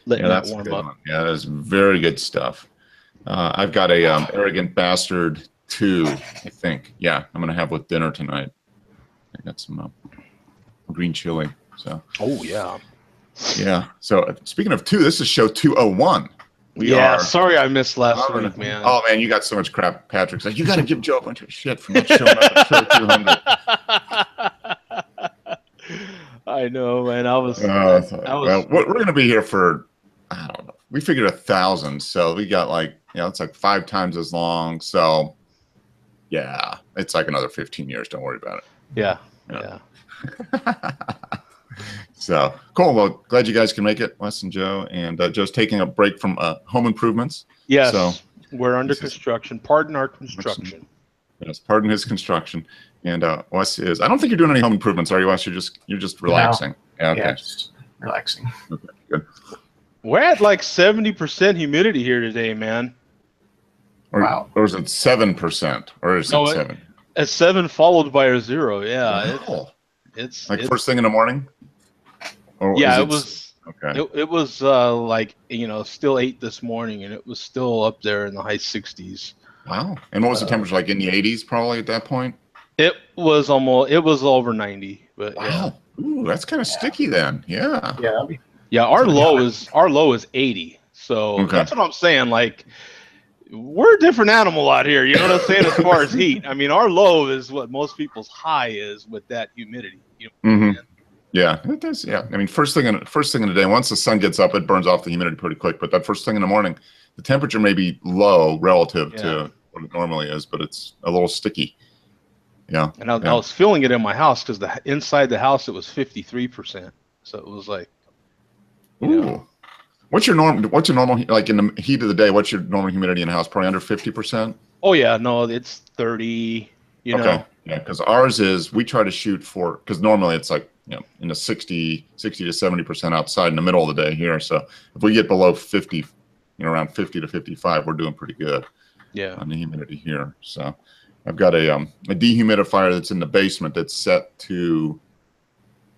letting Yeah, that that's a warm good up. one. Yeah, that's very good stuff. I've got a Arrogant Bastard 2, I think. Yeah, I'm gonna have with dinner tonight. I got some green chili. So. Oh yeah. Yeah. So speaking of 2, this is show 201. We Yeah. are. Sorry, I missed last week, man. Oh man, you got so much crap. Patrick's like, you got to give Joe a bunch of shit for not showing up at show 200. I know, man. Well, we're going to be here for, I don't know. We figured 1,000, so we got like, it's like 5 times as long. So, yeah, it's like another 15 years. Don't worry about it. Yeah. So cool. Well, glad you guys can make it, Wes and Joe. And Joe's taking a break from home improvements. Yes, so we're under construction. Pardon our construction. Yes, pardon his construction. And Wes is. I don't think you're doing any home improvements, are you, Wes? You're just relaxing. No. Yeah, okay. Yeah, just relaxing. Okay, good. We're at like 70% humidity here today, man. Wow. Or is it 7%? Or is it 7? It's 7 followed by a 0. Yeah. Wow. It's like first thing in the morning. Or yeah, it was. Okay. It was like still 8 this morning, and it was still up there in the high 60s. Wow. And what was the temperature, like in the 80s probably at that point? It was over 90. But wow. Yeah. Ooh, that's kind of sticky then. Yeah. Yeah. Our low is 80. So that's what I'm saying. Like, we're a different animal out here. You know what I'm saying? As far as heat, I mean, our low is what most people's high is with that humidity. Yeah, it does. Yeah, I mean, first thing in the day, once the sun gets up, it burns off the humidity pretty quick. But that first thing in the morning, the temperature may be low relative to what it normally is, but it's a little sticky. Yeah. And I was feeling it in my house because inside the house it was 53%. So it was like. Ooh. What's your normal? Like in the heat of the day? What's your normal humidity in the house? Probably under 50%. Oh yeah, no, it's 30. Okay. Yeah, because ours is, we try to shoot for, because normally it's like, in the 60 to 70% outside in the middle of the day here. So if we get below 50, around 50 to 55, we're doing pretty good. Yeah. On the humidity here. So I've got a dehumidifier that's in the basement that's set to,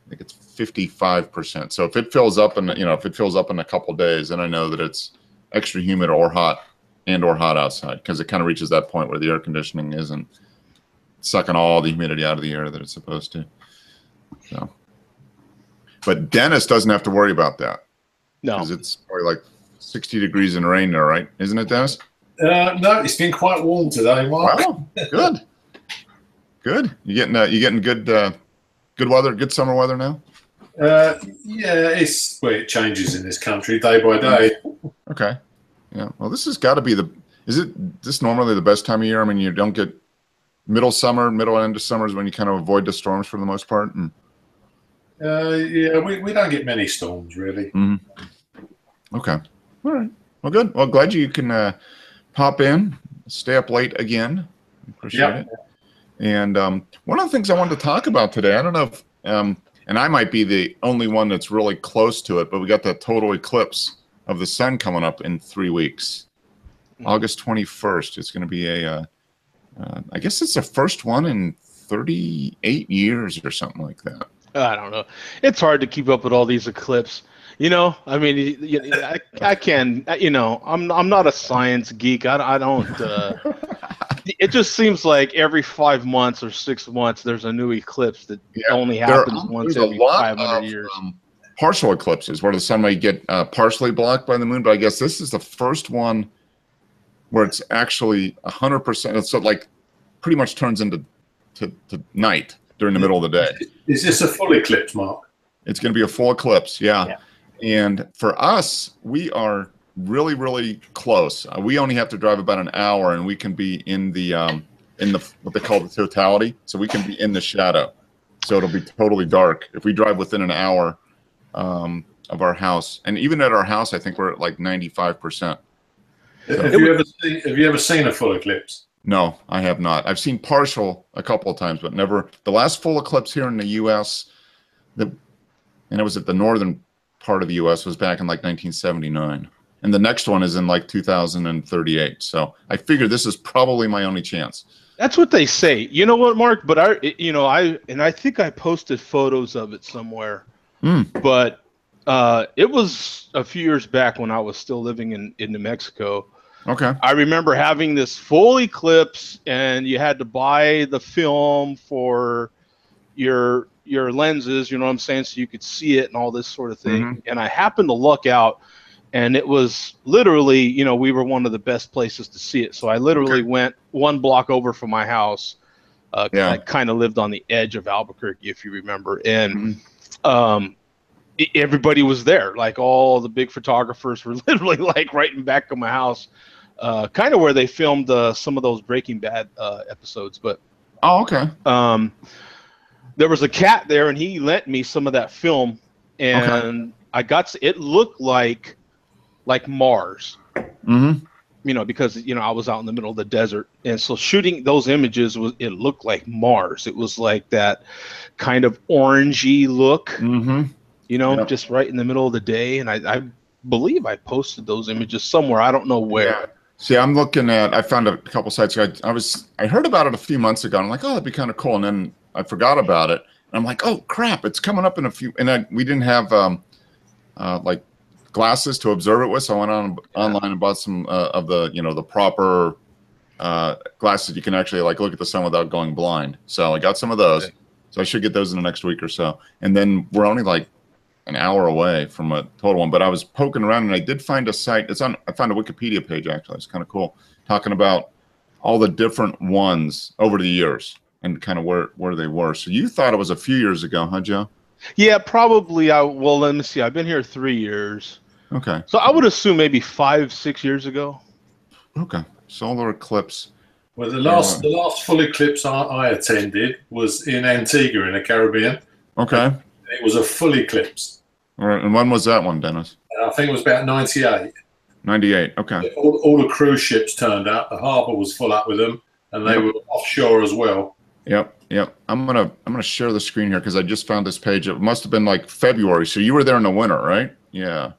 I think it's 55%. So if it fills up in a couple of days, then I know that it's extra humid or hot outside, because it kind of reaches that point where the air conditioning isn't sucking all the humidity out of the air that it's supposed to. So, but Dennis doesn't have to worry about that. No, because it's probably like 60 degrees in the rain there, right? Isn't it, Dennis? No, it's been quite warm today, Mark. Wow, good. You getting good weather, good summer weather now? Yeah, it changes in this country day by day. Okay. Yeah. Well, this has got to be is this normally the best time of year? I mean, you don't get middle end of summer is when you kind of avoid the storms for the most part. And yeah, we don't get many storms really. Mm-hmm. Okay. All right. Well, good. Well, glad you can pop in, stay up late again. Appreciate it. And one of the things I wanted to talk about today, I don't know if, and I might be the only one that's really close to it, but we got the total eclipse of the sun coming up in 3 weeks. August 21st. It's going to be I guess it's the first one in 38 years or something like that. I don't know. It's hard to keep up with all these eclipses. I mean, I can. I'm not a science geek. I don't. It just seems like every 5 months or 6 months there's a new eclipse that only happens once every 500 years. Partial eclipses where the sun might get partially blocked by the moon, but I guess this is the first one where it's actually 100%. So like pretty much turns into to night during the middle of the day. Is this a full eclipse, Mark? It's going to be a full eclipse, yeah. And for us, we are really, really close. We only have to drive about an hour, and we can be in the what they call the totality. So we can be in the shadow. So it'll be totally dark if we drive within an hour of our house. And even at our house, I think we're at like 95%. So, have you ever seen a full eclipse? No, I have not. I've seen partial a couple of times, but never. The last full eclipse here in the U.S., and it was at the northern part of the U.S., was back in like 1979. And the next one is in like 2038. So I figured this is probably my only chance. That's what they say. You know what, Mark? But I think I posted photos of it somewhere. But It was a few years back when I was still living in New Mexico. Okay. I remember having this full eclipse, and you had to buy the film for your lenses, you know what I'm saying, so you could see it and all this sort of thing. Mm-hmm. And I happened to look out, and it was literally, you know, we were one of the best places to see it. So I literally went 1 block over from my house. I kind of lived on the edge of Albuquerque, if you remember, and everybody was there. Like all the big photographers were literally like right in back of my house, kind of where they filmed some of those Breaking Bad episodes. But there was a cat there, and he lent me some of that film, and I got it looked like Mars. Mm-hmm. You know, because, you know, I was out in the middle of the desert, and so shooting those images it looked like Mars. It was like that kind of orangey look, you know, just right in the middle of the day. And I believe I posted those images somewhere. I don't know where. Yeah. See, I'm looking at. I found a couple sites. I heard about it a few months ago. And I'm like, oh, that'd be kind of cool. And then I forgot about it. And I'm like, oh crap, it's coming up in a few. And we didn't have like glasses to observe it with, so I went online and bought some of the, you know, the proper glasses you can actually like look at the sun without going blind. So I got some of those. So I should get those in the next week or so. And then we're only like an hour away from a total one. But I was poking around, and I did find a site. I found a Wikipedia page actually. It's kind of cool, talking about all the different ones over the years and kind of where they were. So you thought it was a few years ago, huh, Joe? Yeah, probably. Well, let me see. I've been here 3 years. Okay. So I would assume maybe 5-6 years ago. Okay. Solar eclipse. Well, the last full eclipse I attended was in Antigua in the Caribbean. Okay. It was a full eclipse. All right. And when was that one, Dennis? I think it was about 98. 98. Okay. All the cruise ships turned up. The harbour was full up with them, and they were offshore as well. Yep. I'm gonna share the screen here because I just found this page. It must have been like February. So you were there in the winter, right? Yeah.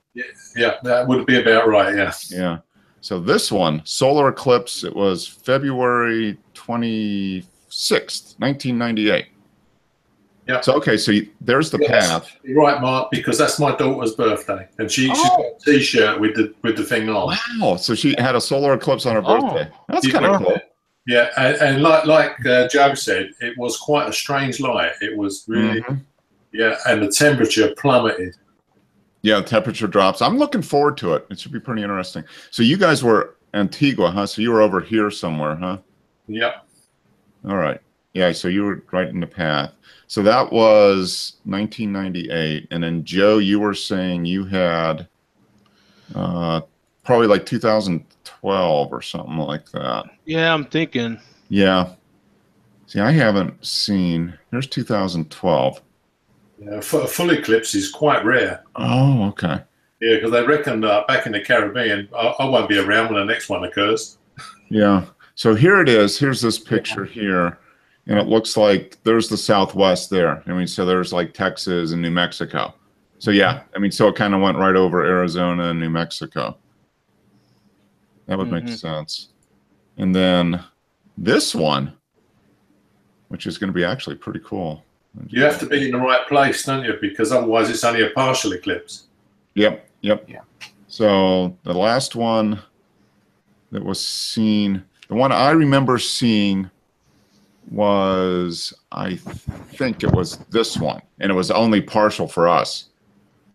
Yeah, that would be about right. Yeah. Yeah. So this one, solar eclipse, it was February 26th, 1998. Yeah. So okay, so there's the path. You're right, Mark, because that's my daughter's birthday, and she's got a T-shirt with the thing on. Wow. So she had a solar eclipse on her birthday. That's kind of cool. Yeah, and like Joe said, it was quite a strange light. It was really, and the temperature plummeted. Yeah, the temperature drops. I'm looking forward to it. It should be pretty interesting. So you guys were Antigua, huh? So you were over here somewhere, huh? Yep. All right. Yeah, so you were right in the path. So that was 1998. And then, Joe, you were saying you had probably like 2012 or something like that. Yeah, I'm thinking. Yeah. See, I haven't seen. There's 2012. Yeah, a full eclipse is quite rare. Oh, okay. Yeah, because they reckon back in the Caribbean, I won't be around when the next one occurs. Yeah. So here it is. Here's this picture here. And it looks like there's the Southwest there. I mean, so there's like Texas and New Mexico. So yeah, I mean, so it kind of went right over Arizona and New Mexico. That would make sense. And then this one, which is going to be actually pretty cool. You have to be in the right place, don't you? Because otherwise it's only a partial eclipse. Yep. Yeah. So the last one that was seen, the one I remember seeing was, I think it was this one, and it was only partial for us.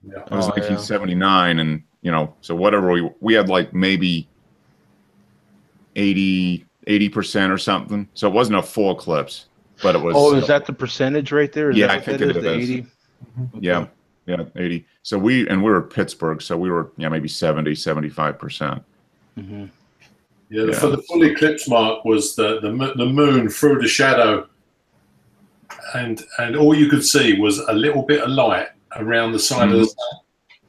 Yeah. It was 1979, and you know, so whatever we had like maybe 80% or something. So it wasn't a full eclipse, but it was. Oh, is that the percentage right there? Is I think it is. 80? Yeah, 80. So we were Pittsburgh, so we were maybe 70-75%. Yeah, for the full eclipse, Mark, was the moon through the shadow, and all you could see was a little bit of light around the side of the sun.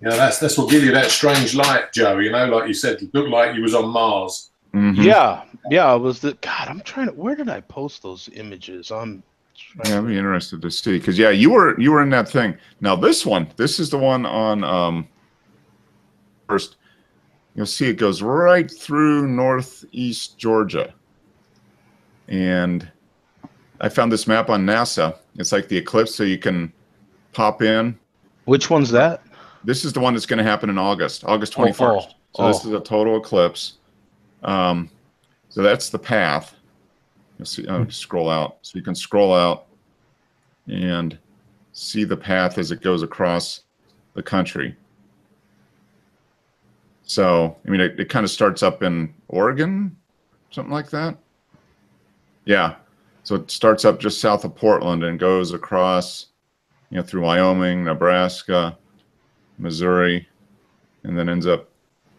You know, that's what give you that strange light, Joe. You know, like you said, it looked like you was on Mars. Yeah, it was the God. I'm trying to. Where did I post those images? I'd be interested to see because you were in that thing. Now this is the one on first. You'll see it goes right through northeast Georgia. And I found this map on NASA. It's like the eclipse, so you can pop in. Which one's that? this is the one that's going to happen in August 21st. So this is a total eclipse. So that's the path. You'll see. Scroll out, so you can scroll out and see the path as it goes across the country. So I mean, it kind of starts up in Oregon, something like that. Yeah. So it starts up just south of Portland and goes across, through Wyoming, Nebraska, Missouri, and then ends up,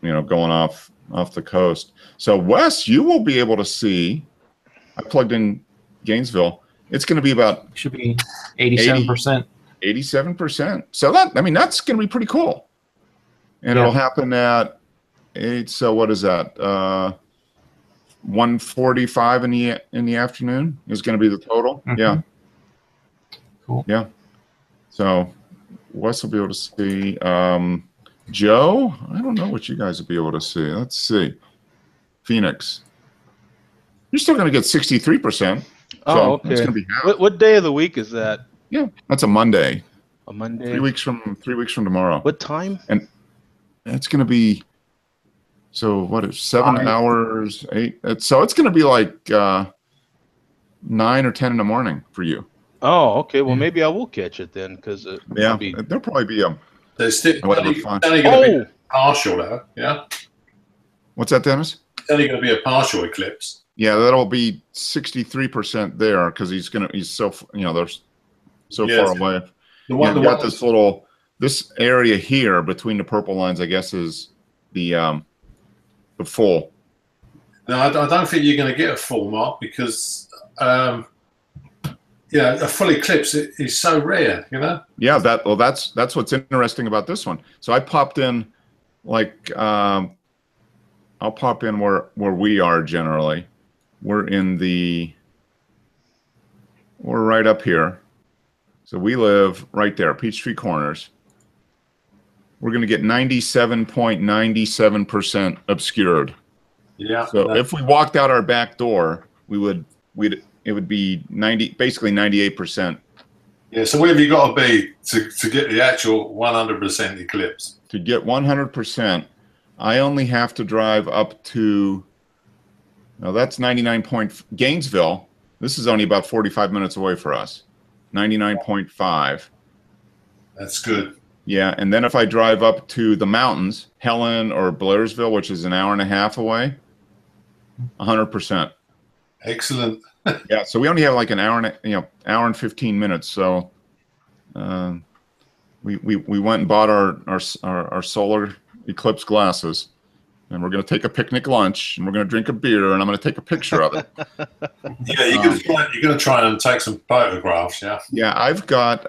going off the coast. So Wes, you will be able to see. I plugged in Gainesville. It's going to be about should be 87%. 87%. So that's going to be pretty cool. And it'll happen at 8. So what is that? 1:45 in the afternoon is going to be the total. Mm-hmm. Yeah. Cool. Yeah. So Wes will be able to see. Joe, I don't know what you guys will be able to see. Let's see. Phoenix. You're still going to get 63%. Oh, okay. It's going to be half. What day of the week is that? Yeah, that's a Monday. A Monday. 3 weeks from tomorrow. What time? And it's going to be. So what is 7 hours, 8? So it's going to be like 9 or 10 in the morning for you. Oh, okay. Well, maybe I will catch it then, because there'll probably be There's still only going to be partial though. Yeah. What's that, Dennis? It's only going to be a partial eclipse. Yeah, that'll be 63% there because he's so they're so far away. This area here between the purple lines, I guess, is the full. No, I don't think you're going to get a full, Mark, because a full eclipse is so rare, Yeah, that's what's interesting about this one. So I popped in, I'll pop in where we are generally. We're right up here. So we live right there, Peachtree Corners. We're going to get 97.97% obscured. Yeah. So if we walked out our back door, it would be basically 98%. Yeah. So where have you got to be to get the actual 100% eclipse? To get 100%, I only have to drive up to. Now that's 99. Gainesville. This is only about 45 minutes away for us. 99.5. That's good. Yeah, and then if I drive up to the mountains, Helen or Blairsville, which is an hour and a half away, 100%. Excellent. Yeah, so we only have like an hour and 15 minutes. So we went and bought our solar eclipse glasses, and we're going to take a picnic lunch, and we're going to drink a beer, and I'm going to take a picture of it. Yeah, you're going to try and take some photographs. Yeah. Yeah, I've got.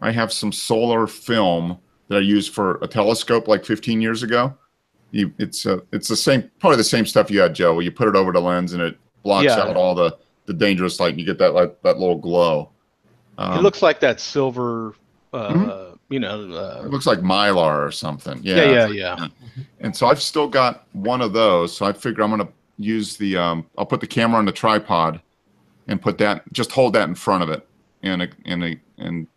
I have some solar film that I used for a telescope like 15 years ago. It's the same, probably the same stuff you had, Joe. Where you put it over the lens and it blocks out all the dangerous light, and you get that little glow. It looks like that silver. It looks like Mylar or something. Yeah. And so I've still got one of those. So I figure I'm going to use the. I'll put the camera on the tripod, and just hold that in front of it, and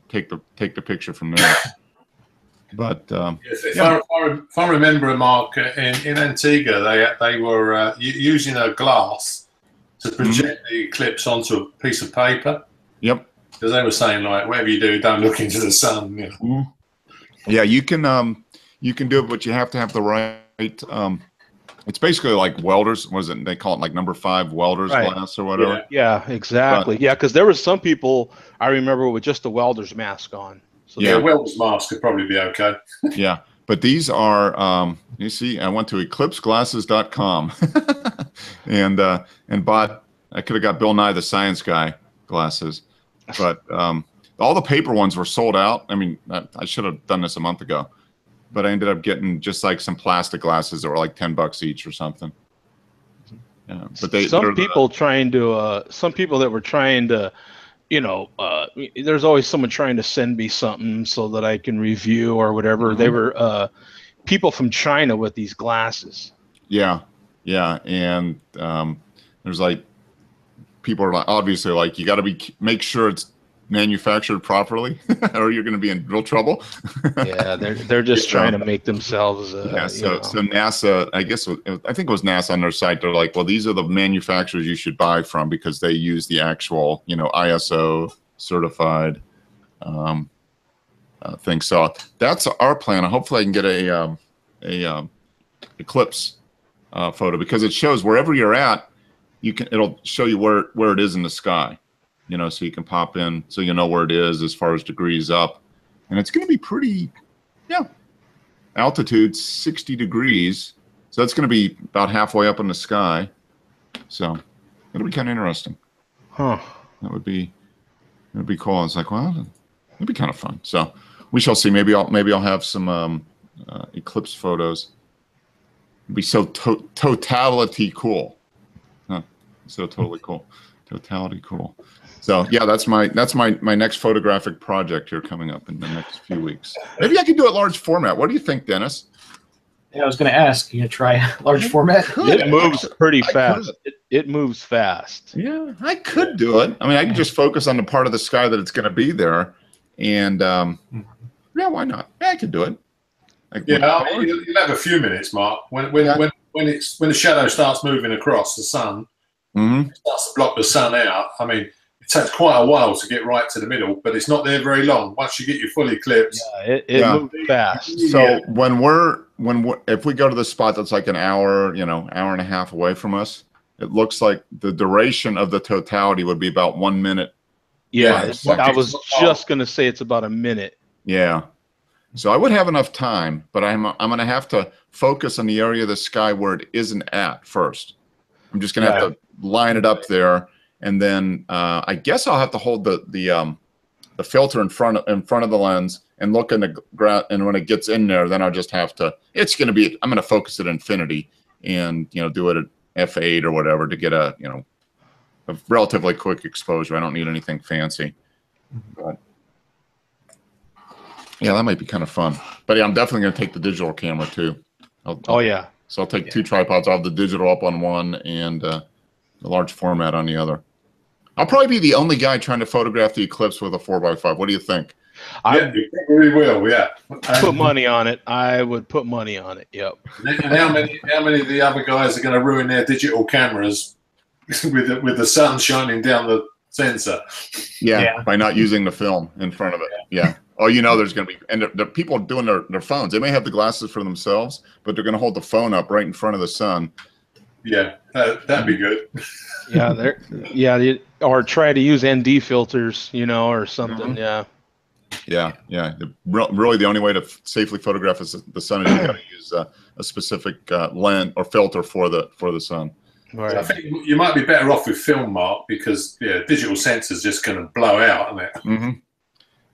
take the picture from there. But if I remember, Mark, in Antigua, they were using a glass to project the eclipse onto a piece of paper. Yep. Because they were saying, like, whatever you do, don't look into the sun. Yeah, you can do it, but you have to have the right. It's basically like welders. Was it? They call it like number 5 welders glass or whatever. Yeah, exactly. Because there were some people I remember with just the welder's mask on. So welder's mask could probably be okay. Yeah, but these are. You see, I went to eclipseglasses.com and bought. I could have got Bill Nye the Science Guy glasses, but all the paper ones were sold out. I mean, I should have done this a month ago. But I ended up getting just like some plastic glasses that were like $10 each or something. Yeah, but some people that were trying to, there's always someone trying to send me something so that I can review or whatever. They were people from China with these glasses. Yeah, and there's like people are like obviously like you got to make sure it's manufactured properly, or you're going to be in real trouble. Yeah, they're just trying to make themselves. So NASA, I think it was NASA on their site. They're like, well, these are the manufacturers you should buy from because they use the actual, ISO certified thing. So that's our plan. Hopefully, I can get a eclipse photo because it shows wherever you're at. It'll show you where it is in the sky. So you can pop in, so you know where it is as far as degrees up, and it's going to be pretty, altitude 60 degrees, so it's going to be about halfway up in the sky, so it'll be kind of interesting. Huh? That would be cool. It's like, well, it'd be kind of fun. So we shall see. Maybe I'll have some eclipse photos. It'd be so totality cool. Huh? So totally cool. Totality cool. So yeah, that's my next photographic project here coming up in the next few weeks. Maybe I could do it large format. What do you think, Dennis? Yeah, I was going to ask. You try large format? It moves pretty fast. It moves fast. Yeah, I could do it. I mean, I could just focus on the part of the sky that it's going to be there, and yeah, why not? Yeah, I could do it. You'll have a few minutes, Mark. When the shadow starts moving across the sun, it starts to block the sun out. I mean, it takes quite a while to get right to the middle, but it's not there very long. Once you get your full eclipse, it moves fast. So if we go to the spot that's like an hour, hour and a half away from us, it looks like the duration of the totality would be about 1 minute. Yeah, I was just going to say it's about a minute. Yeah. So I would have enough time, but I'm going to have to focus on the area of the sky where it isn't at first. I'm just going to have to line it up there, and then I guess I'll have to hold the filter in front of the lens and look in the ground. And when it gets in there, then I'll just have to. I'm going to focus at infinity and do it at f8 or whatever to get a relatively quick exposure. I don't need anything fancy. But yeah, that might be kind of fun. But yeah, I'm definitely going to take the digital camera too. So I'll take 2 tripods. I'll have the digital up on one and the large format on the other. I'll probably be the only guy trying to photograph the eclipse with a 4x5. What do you think? You probably will. Yeah. Put money on it. I would put money on it. Yep. And how many of the other guys are going to ruin their digital cameras with the sun shining down the sensor? Yeah, by not using the film in front of it. Yeah. Oh, there's going to be, and the people doing their phones, they may have the glasses for themselves, but they're going to hold the phone up right in front of the sun. Yeah, that'd be good. Or try to use ND filters, or something. Yeah. Yeah. Really, the only way to safely photograph the sun is you got to use a specific lens or filter for the sun. Right. I think you might be better off with film, Mark, because digital sensor's just going to blow out, isn't it? Mm-hmm.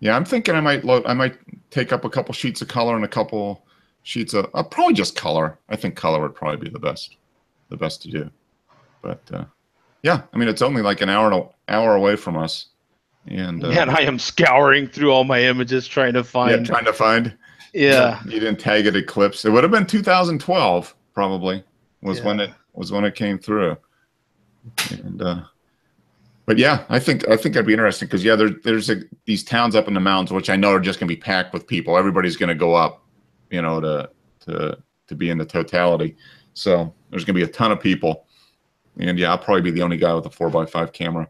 Yeah, I'm thinking I might take up a couple sheets of color and a couple sheets of probably just color. I think color would probably be the best to do. But yeah, I mean it's only like an hour away from us, and I am scouring through all my images trying to find. Yeah, you didn't tag it eclipse. It would have been 2012 probably was when it came through, and. But yeah, I think that'd be interesting because there's these towns up in the mountains which I know are just going to be packed with people. Everybody's going to go up, to be in the totality. So there's going to be a ton of people, and I'll probably be the only guy with a 4x5 camera.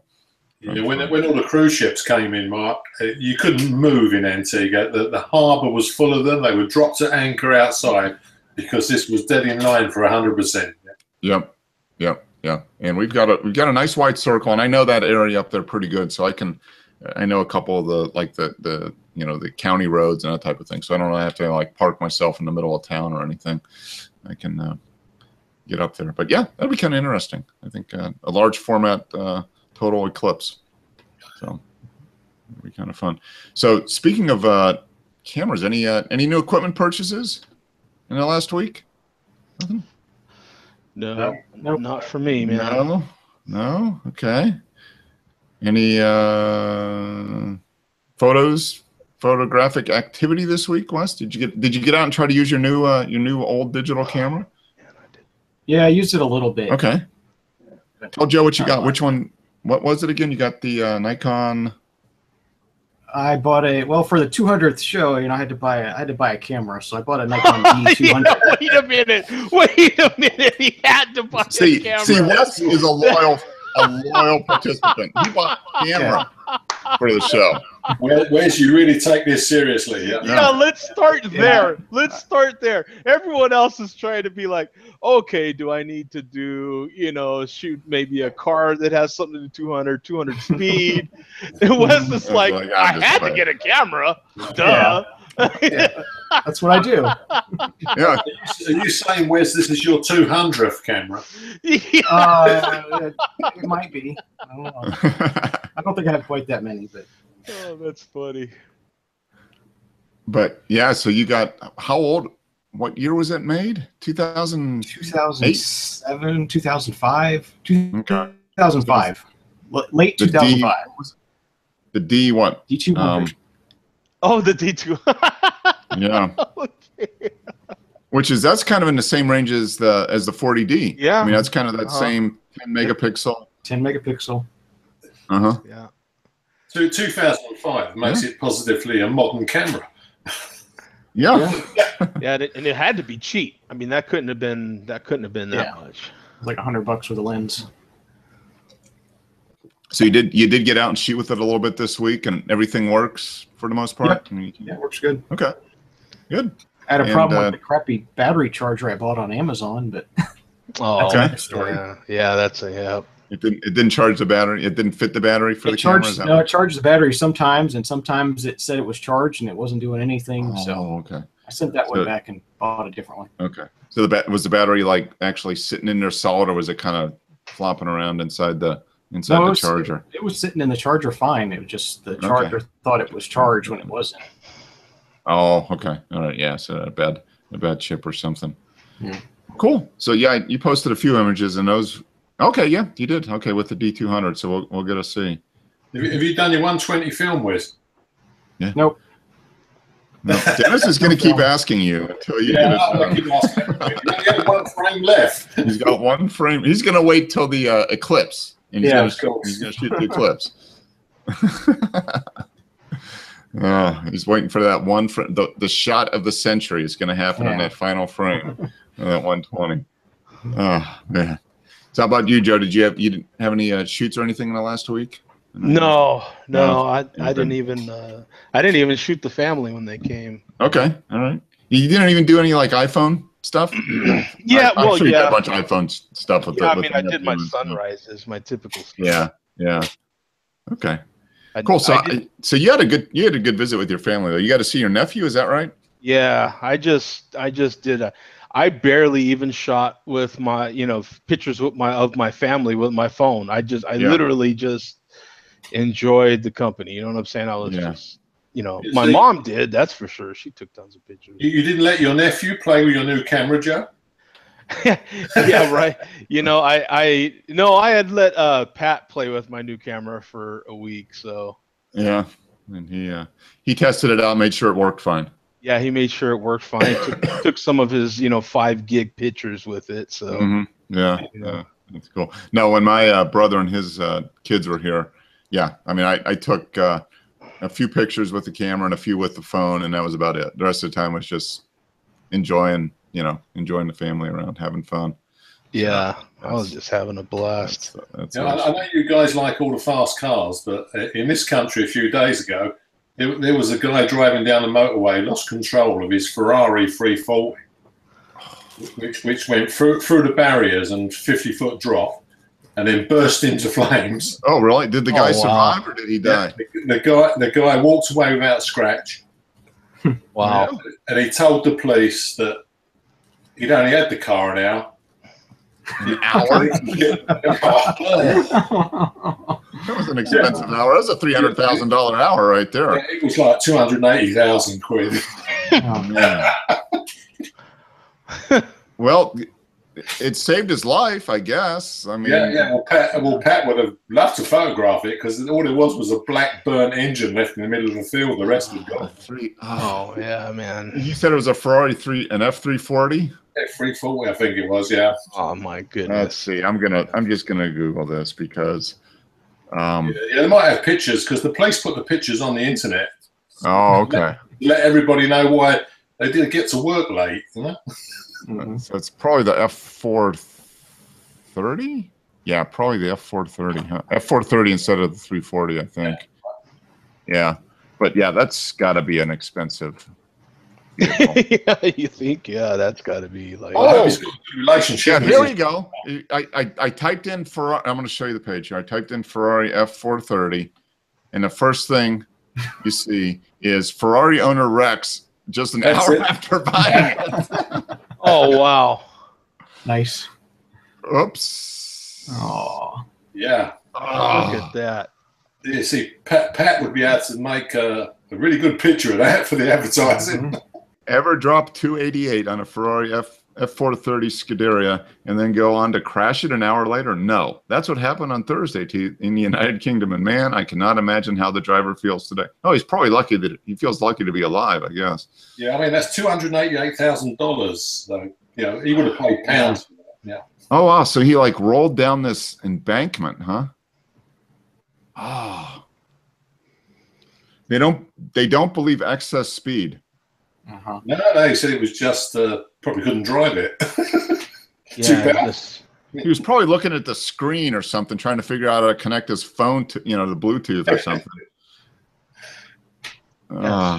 Yeah, when all the cruise ships came in, Mark, you couldn't move in Antigua. The harbour was full of them. They were dropped at anchor outside because this was dead in line for 100%. Yep. Yeah, and we've got a nice wide circle, and I know that area up there pretty good. So I know a couple of the county roads and that type of thing. So I don't have to park myself in the middle of town or anything. I can get up there. But yeah, that'd be kind of interesting. I think a large format total eclipse. So it'd be kind of fun. So speaking of cameras, any new equipment purchases in the last week? Nothing. No, not for me, man. No. Okay. Any photographic activity this week, Wes? Did you get out and try to use your new old digital camera? Yeah, I used it a little bit. Okay. Tell Joe what you got. Which one? What was it again? You got the Nikon. I bought for the 200th show. I had to buy a camera, so I bought a Nikon D200. Wait a minute. He had to buy a camera. See, Wes is a loyal participant. He bought a camera for the show. Where's you really take this seriously? Yeah, let's start there. Let's start there. Everyone else is trying to be like, okay, do I need to do, shoot maybe a car that has something to do 200 speed? And Wes is like, I had to get a camera. Duh. Yeah. That's what I do. Yeah. Are you saying, Wes, this is your 200th camera? It might be. I don't know. I don't think I have quite that many, but. Oh, that's funny. But yeah, so you got how old? What year was it made? 2007, 2005, Okay. 2005, late 2005. The D what? D200. Oh, the D2. Yeah. Okay. That's kind of in the same range as the 40D. Yeah. I mean, that's kind of that same 10 megapixel. 10 megapixel. Uh-huh. Yeah. So 2005 makes it positively a modern camera. Yeah. Yeah, and it had to be cheap. I mean, that couldn't have been that much. Like $100 with a lens. So you did get out and shoot with it a little bit this week, and everything works for the most part. Yep. Yeah, it works good. Okay. Good. I had a problem with the crappy battery charger I bought on Amazon, but Oh, Okay. story. Yeah, that's a yeah. It didn't charge the battery. It didn't fit the battery for the camera. It charged the battery sometimes, and sometimes it said it was charged and it wasn't doing anything. Oh, So okay. I sent that one back and bought a different one. Okay. So was the battery like actually sitting in there solid, or was it kind of flopping around inside the charger? It was sitting in the charger fine. It was just the charger thought it was charged when it wasn't. Oh, okay. All right. Yeah. So a bad chip or something. Yeah. Cool. So yeah, you posted a few images, and those. Okay. Yeah, you did. Okay, with the D200. So we'll get to see. Have you done your 120 film, Wiz? Yeah. Nope. No, Dennis is going to keep asking you until you get it done. Keep asking. You only have one frame left. He's got one frame. He's going to wait till the eclipse, and he's going to shoot the eclipse. He's waiting for that one. The shot of the century is going to happen in that final frame, that 120. Oh man. So how about you, Joe? You didn't have any shoots or anything in the last week? No. I didn't even shoot the family when they came. Okay, all right. You didn't even do any like iPhone stuff? Yeah, I'm sure you got a bunch of iPhone stuff with I did my sunrises, my typical stuff. Yeah. Okay. Cool. So you had a good visit with your family though. You got to see your nephew, is that right? Yeah, I just did I barely even shot with my, pictures of my family with my phone. I literally just enjoyed the company. You know what I'm saying? I was just, my mom did, that's for sure. She took tons of pictures. You didn't let your nephew play with your new camera, Joe? Yeah, right. I had let Pat play with my new camera for a week, so. Yeah, and he tested it out, made sure it worked fine. Yeah, he made sure it worked fine. Took some of his 5 gig pictures with it. So yeah, that's cool. No, when my brother and his kids were here, I mean I took a few pictures with the camera and a few with the phone, and that was about it. The rest of the time was just enjoying the family around, having fun. Yeah, I was just having a blast. I know you guys like all the fast cars, but in this country a few days ago, there was a guy driving down the motorway, lost control of his Ferrari 340, which went through the barriers and 50-foot drop, and then burst into flames. Oh, really? Did the guy survive, or did he die? The guy walked away without a scratch. Wow! And he told the police that he'd only had the car an hour. An hour? That was an expensive hour. That was a $300,000 hour right there. Yeah, it was like 280,000 quid. Oh man. Well, it saved his life, I guess. I mean, Well, Pat would have loved to photograph it because all it was a black burnt engine left in the middle of the field. The rest was gone. Oh yeah, man. You said it was a Ferrari an F340. F340, I think it was. Yeah. Oh my goodness. Let's see. I'm just gonna Google this because Um, Yeah, they might have pictures because the police put the pictures on the internet. oh, okay. Let everybody know why they didn't get to work late. You know? So it's probably the F430. Yeah, probably the F430. Huh? F430 instead of the 340, I think. Yeah, but yeah, that's got to be an expensive. Yeah, you think? Yeah, that's got to be like. I hope he's got a good relationship. Yeah, with here his- we go. I typed in Ferrari. I'm going to show you the page here. I typed in Ferrari F430, and the first thing you see is Ferrari owner Rex just an That's hour it. after buying it. Oh wow. Nice. Oops. Oh. Yeah. Look Oh. at that. You see, Pat would be able to make a really good picture of that for the advertising. Mhm. Ever drop 288 on a Ferrari F430 Scuderia and then go on to crash it an hour later? No. That's what happened on Thursday in the United Kingdom. And man, I cannot imagine how the driver feels today. Oh, he's probably lucky that he feels lucky to be alive, I guess. Yeah, I mean that's $288,000. Though, you know, he would have paid pounds for that. Yeah. Oh, wow. So he like rolled down this embankment, huh? Oh. They don't believe excess speed. Uh-huh. No, he said it was just probably couldn't drive it. Yeah. bad. This, He was probably looking at the screen or something, trying to figure out how to connect his phone to, the Bluetooth or something.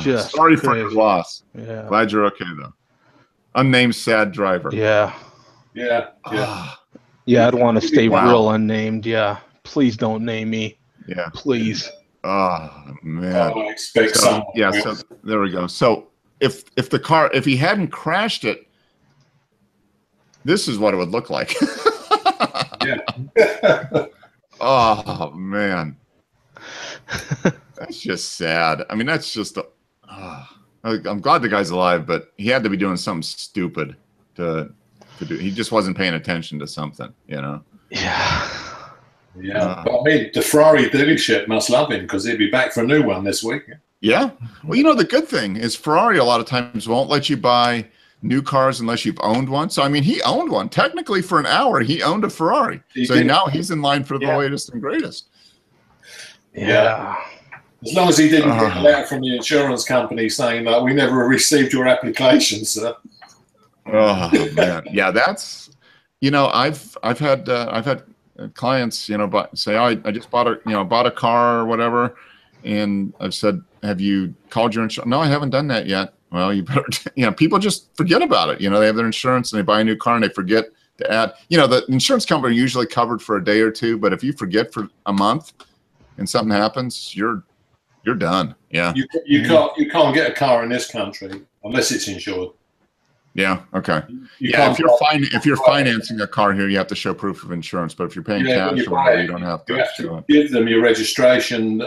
just Sorry for your crazy. loss. yeah. Glad you're okay though. Unnamed sad driver. Yeah. Yeah. Ah, Yeah. I'd want to stay Wow. real unnamed. Yeah. Please don't name me. yeah. Please. Oh man. I expect So, someone. yeah. So there we go. So if he hadn't crashed it, this is what it would look like. Oh man. That's just sad. I mean, that's just. I'm glad the guy's alive, but he had to be doing something stupid to do. He just wasn't paying attention to something, Yeah. Yeah, but I mean, the Ferrari dealership must love him because he'll be back for a new one this week. Yeah. Well, the good thing is Ferrari a lot of times won't let you buy new cars unless you've owned one. So, I mean, he owned one. Technically, for an hour, he owned a Ferrari. He So did. now he's in line for the Yeah. latest and greatest. Yeah. As long as he didn't get a Uh. letter from the insurance company saying that we never received your application, sir. Oh man, yeah, that's I've had clients say, oh, I just bought a car or whatever, and I've said, have you called your insurance? No, I haven't done that yet. Well, you better. People just forget about it. They have their insurance and they buy a new car and they forget to add. The insurance company are usually covered for a day or two, but if you forget for a month and something happens, you're done. Yeah. You can't get a car in this country unless it's insured. Yeah. Okay. You Yeah. can't If you're financing a car here, you have to show proof of insurance. But if you're paying Yeah, when cash you or buy whatever, it, you don't have you to have show to it. give them your registration.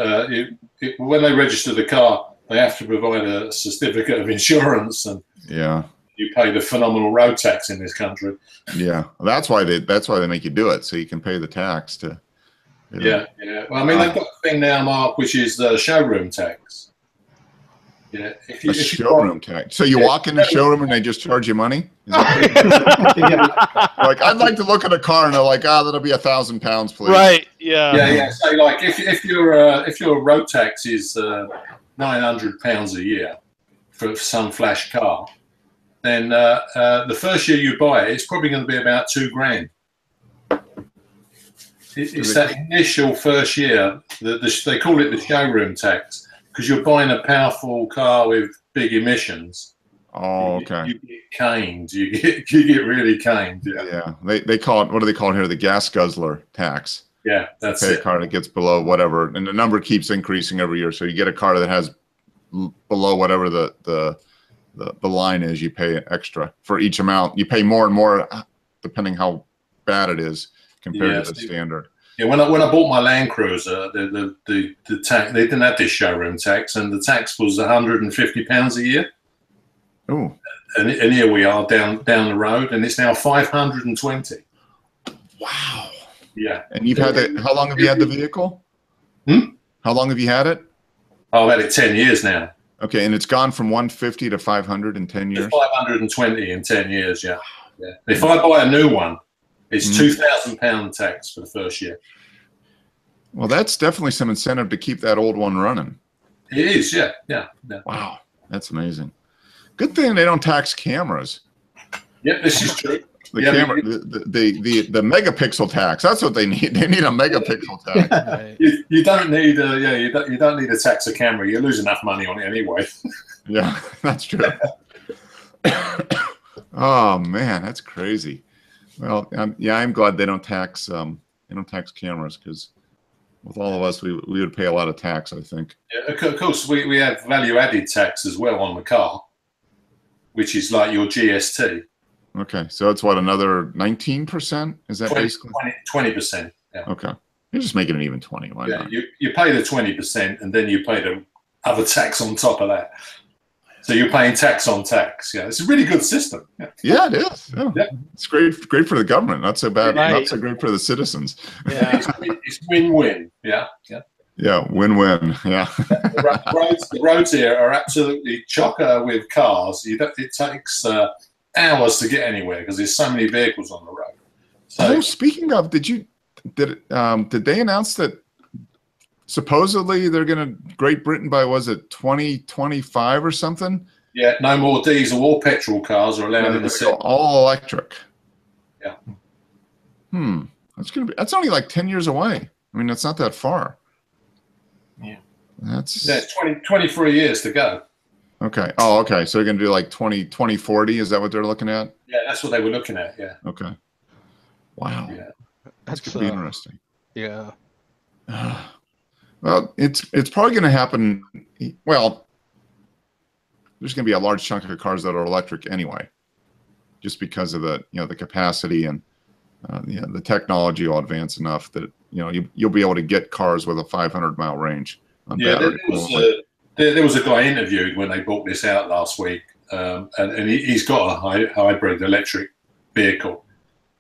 When they register the car, they have to provide a certificate of insurance, and Yeah. you pay the phenomenal road tax in this country. Yeah. That's why they make you do it, so you can pay the tax to. Yeah. Well, I mean, they've got a thing now, Mark, which is the showroom tax. Yeah, if A showroom tax. So you walk in the showroom and they just charge you money? Is that Yeah. like, I'd like to look at a car and they're like, that'll be £1,000, please. Right. Yeah. Yeah. So, like, if your road tax is £900 a year for some flash car, then the first year you buy it, it's probably going to be about £2,000. It's that initial first year. They call it the showroom tax because you're buying a powerful car with big emissions. Oh, okay. You get caned. You get really caned. Yeah. They call it, what do they call it here? The gas guzzler tax. Yeah, that's Pay a it. car that gets below whatever, and the number keeps increasing every year. So you get a car that has below whatever the line is, you pay extra for each amount. You pay more and more depending how bad it is compared to the standard. Yeah, when I bought my Land Cruiser, the tax, they didn't have this showroom tax, and the tax was £150 a year. Oh, And here we are down the road, and it's now 520. wow! Yeah. And you've had it. How long have you had the vehicle? How long have you had it? I've had it 10 years now. Okay, and it's gone from 150 to 500 in 10 years. 520 in 10 years. Yeah. If I buy a new one, it's £2,000 tax for the first year. Well, that's definitely some incentive to keep that old one running. It is, yeah. Wow, that's amazing. Good thing they don't tax cameras. Yeah, this is true. The camera, the megapixel tax. That's what they need. They need a megapixel tax. Right. You don't need you don't need to tax a camera. You lose enough money on it anyway. Yeah, that's true. Oh man, that's crazy. Well, I'm glad they don't tax cameras, because with all of us, we would pay a lot of tax, I think. Yeah, of course, we have value added tax as well on the car, which is like your GST. Okay, so it's what, another 19%? Is that basically 20%? Yeah. Okay, you're just making it even 20. Why not? You pay the 20%, and then you pay the other tax on top of that. So you're paying tax on tax. Yeah, it's a really good system. Yeah, it is. Yeah. It's great for the government. Not so bad. Right. Not so great for the citizens. Yeah. It's win-win. Yeah. Yeah, win-win. Yeah. The roads here are absolutely chocker with cars. It takes hours to get anywhere because there's so many vehicles on the road. So, speaking of, did they announce that supposedly they're going to Great Britain by, was it 2025 or something? Yeah, no more diesel or petrol cars are allowed in the city. All electric. Yeah. That's only like 10 years away. I mean, that's not that far. Yeah. That's 23 years to go. Okay. Oh, okay. So they're going to do like 2040. Is that what they're looking at? Yeah, that's what they were looking at. Yeah. Okay. Wow. Yeah. That's going to be interesting. Yeah. Well, it's probably going to happen. Well, there's going to be a large chunk of cars that are electric anyway, just because of the capacity and the technology will advance enough that you'll be able to get cars with a 500-mile range on battery. There was a guy interviewed when they brought this out last week, and he's got a hybrid electric vehicle,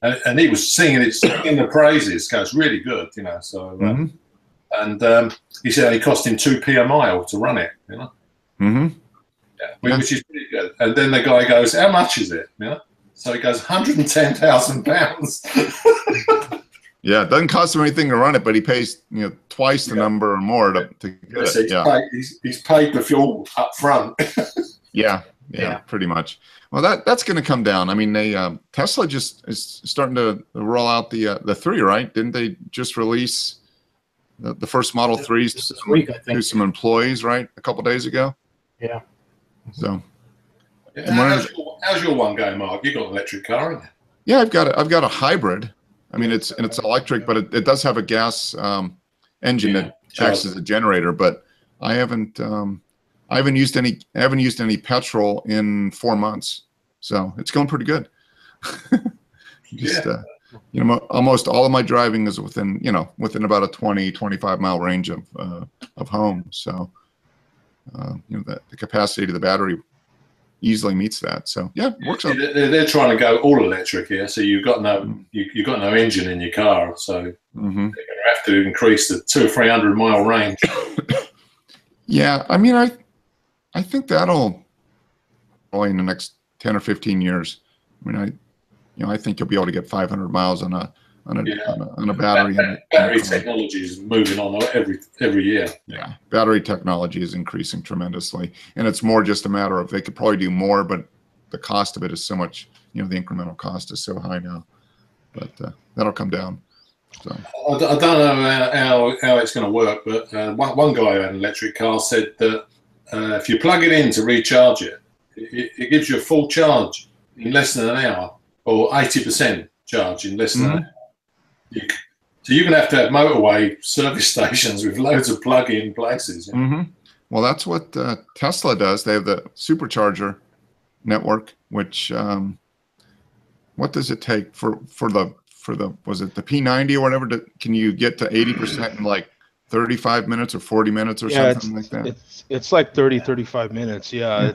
and he was singing the praises. It's really good, So, and he said it cost him 2p a mile to run it, which is pretty good. And then the guy goes, "How much is it?" So he goes, £110,000. Yeah, it doesn't cost him anything to run it, but he pays twice the number or more to get so it. He's paid the fuel up front. Yeah, pretty much. Well, that's going to come down. I mean, Tesla just is starting to roll out the 3, right? Didn't they just release the first Model 3s this week, I think, to some employees, right, a couple days ago? Yeah. So, how's your one going, Mark? You got an electric car, haven't you? Yeah, I've got a hybrid. I mean, it's electric, but it does have a gas engine that acts as a generator. But I haven't used any petrol in 4 months, so it's going pretty good. Almost all of my driving is within about a 20-25 mile range of home. So the capacity to the battery easily meets that. So yeah, it works out. They're trying to go all electric here, so you've got no engine in your car, so they're going to have to increase the 200 or 300 mile range. Yeah, I mean, I think that'll probably in the next 10 or 15 years. I mean, I think you'll be able to get 500 miles on a battery. Battery technology is moving on every year. Yeah, battery technology is increasing tremendously, and it's more just a matter of they could probably do more, but the cost of it is so much. The incremental cost is so high now, but that'll come down. So I don't know how it's going to work, but one guy who had an electric car said that if you plug it in to recharge it gives you a full charge in less than an hour, or 80% charge in less than an hour. So you're going to have motorway service stations with loads of plug-in places. Well, that's what Tesla does. They have the supercharger network, which what does it take for the was it the P90 or whatever? Can you get to 80% in like 35 minutes or 40 minutes or something like that? It's like 35 minutes. Yeah,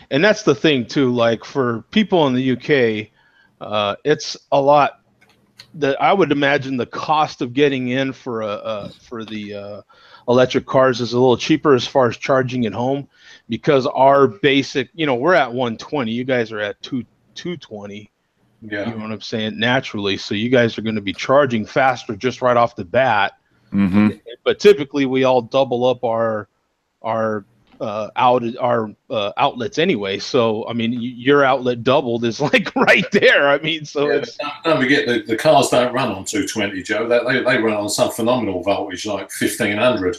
and that's the thing too. Like for people in the UK, it's a lot. That I would imagine the cost of getting in for the electric cars is a little cheaper as far as charging at home, because our basic, we're at 120. You guys are at 220. Yeah. You know what I'm saying? Naturally, so you guys are going to be charging faster just right off the bat. Mm-hmm. But typically we all double up our outlets anyway. So I mean, your outlet doubled is like right there. I mean, so Yeah, it's don't forget the cars don't run on 220, Joe. They run on some phenomenal voltage like 1500.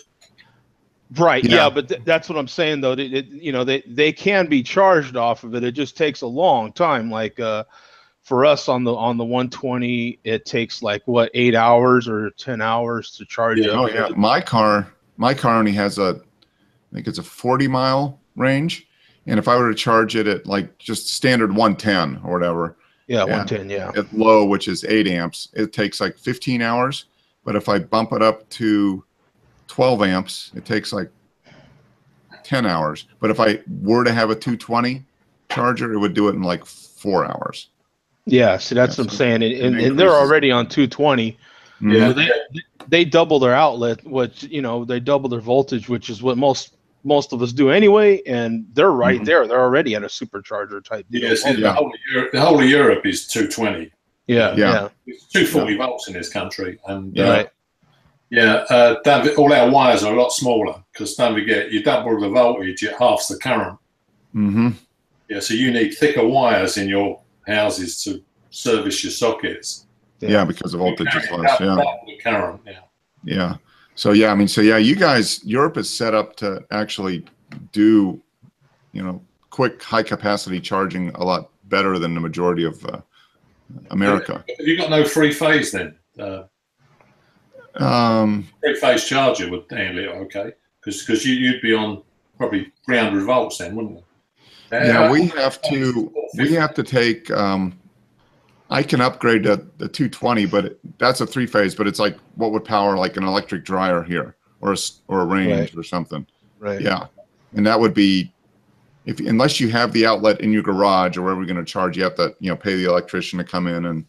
right. Yeah. Yeah, but that's what I'm saying though. They can be charged off of it. It just takes a long time. Like for us on the 120, it takes like what 8 hours or 10 hours to charge Yeah. up. Oh yeah, my car only has I think it's a 40-mile range, and if I were to charge it at like just standard 110 or whatever, Yeah, 110. Yeah. at low, which is 8 amps, it takes like 15 hours. But if I bump it up to 12 amps, it takes like 10 hours. But if I were to have a 220 charger, it would do it in like 4 hours. Yeah, see, that's what I'm saying, and they're already on 220. Yeah. So they double their outlet, which they double their voltage, which is what most of us do anyway, and they're right there. They're already at a supercharger type deal. Yes, the whole of Europe is 220. Yeah. It's 240 volts in this country, and Right. all our wires are a lot smaller because don't forget, you double the voltage, it halves the current. Mm-hmm. Yeah, so you need thicker wires in your houses to service your sockets. Yeah, because the voltage is less. Yeah. Double the current. Yeah. Yeah. So you guys, Europe is set up to actually do, quick high capacity charging a lot better than the majority of America. Have you got no three phase then? Three phase charger would handle it okay, because you'd be on probably 300 volts then, wouldn't you? Yeah, we have to take. I can upgrade the 220, but that's a 3-phase. But it's like what would power like an electric dryer here, or a range or something. Right. Yeah, and that would be unless you have the outlet in your garage or wherever you're going to charge, you have to pay the electrician to come in and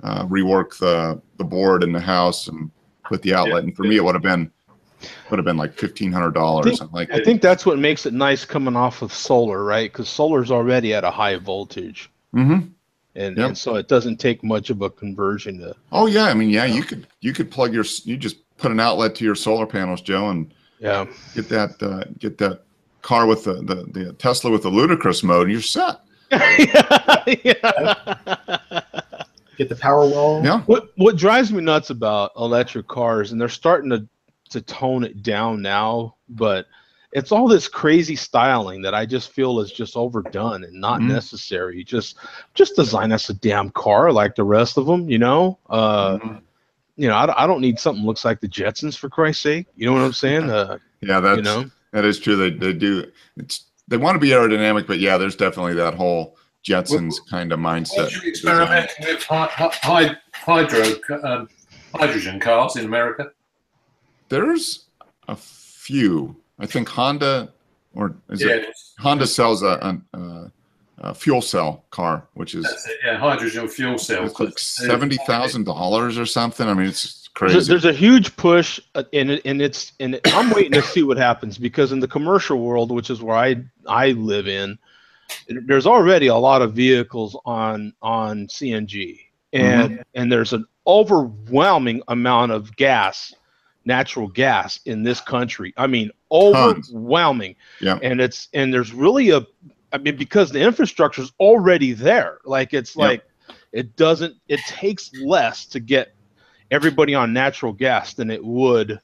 rework the board in the house and put the outlet. And for me, it would have been like $1,500. I think that's what makes it nice coming off of solar, right? Because solar's already at a high voltage. Mm-hmm. And so it doesn't take much of a conversion to. Oh yeah, I mean, you could plug you just put an outlet to your solar panels, Joe, and get that car with the Tesla with the ludicrous mode, and you're set. Get the power wall. Yeah. What drives me nuts about electric cars, and they're starting to tone it down now, but it's all this crazy styling that I just feel is just overdone and not necessary. Just design us a damn car like the rest of them, I don't need something that looks like the Jetsons, for Christ's sake. You know what I'm saying? Yeah, that is true. They do. They want to be aerodynamic, but yeah, there's definitely that whole Jetsons kind of mindset. Are you experimenting with hydrogen cars in America? There's a few. I think Honda, Honda sells a fuel cell car, which is hydrogen fuel cell. It's like $70,000 or something. I mean, it's crazy. There's a huge push in it, and I'm waiting to see what happens, because in the commercial world, which is where I live in, there's already a lot of vehicles on CNG, and there's an overwhelming amount of natural gas in this country. I mean, overwhelming. Yeah. And there's really because the infrastructure is already there. Like it takes less to get everybody on natural gas than it would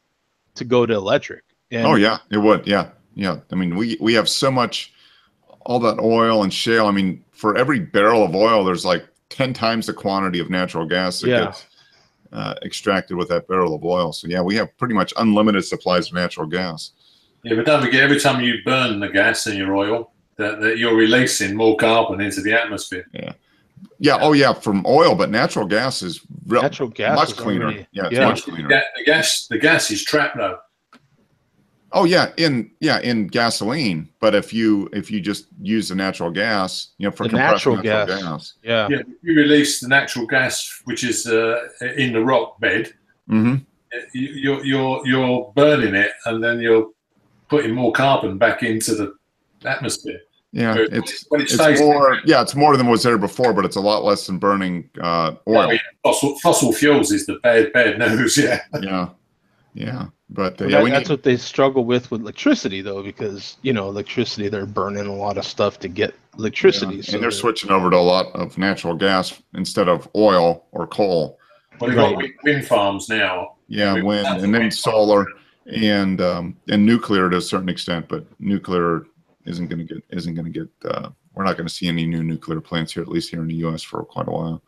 to go to electric. And it would. Yeah. I mean, we have so much, all that oil and shale. I mean, for every barrel of oil, there's like 10 times the quantity of natural gas that gets extracted with that barrel of oil. So we have pretty much unlimited supplies of natural gas. Yeah, but don't forget, every time you burn the gas in your oil, that you're releasing more carbon into the atmosphere. Yeah. Oh yeah, from oil, but natural gas is much cleaner. It's much cleaner. The gas is trapped though. Oh yeah, in gasoline. But if you just use the natural gas, for compressed natural gas. Yeah. You release the natural gas, which is in the rock bed. Mm-hmm. You're burning it, and then you're putting more carbon back into the atmosphere. Yeah, it's more than was there before, but it's a lot less than burning oil. Fossil fuels is the bad news. Yeah. Yeah, but Well, yeah, that's what they struggle with electricity, though, because electricity, they're burning a lot of stuff to get electricity. and So they're switching over to a lot of natural gas instead of oil or coal. Well, they've got wind farms now. Yeah, wind, and then solar, and nuclear to a certain extent, but nuclear isn't going to get. We're not going to see any new nuclear plants here, at least here in the U.S. for quite a while.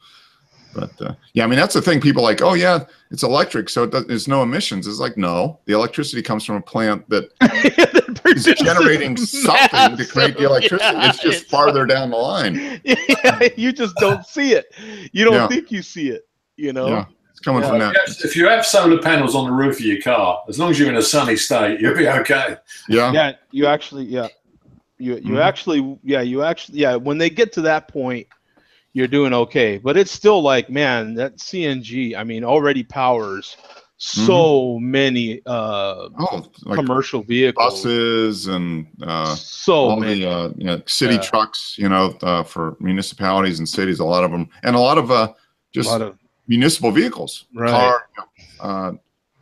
But yeah, I mean, that's the thing. People are like, oh yeah, it's electric, so there's no emissions. It's like, no, the electricity comes from a plant that is generating something to create the electricity. It's just farther down the line. Yeah, you just don't see it. You don't think you see it. Yeah, it's coming from that. If you have solar panels on the roof of your car, as long as you're in a sunny state, you'll be okay. Yeah. Yeah, you actually, when they get to that point, you're doing okay. But it's still like, man, that CNG, I mean, already powers so many commercial vehicles, buses, and so many city trucks, for municipalities and cities, a lot of them, and a lot of municipal vehicles, right.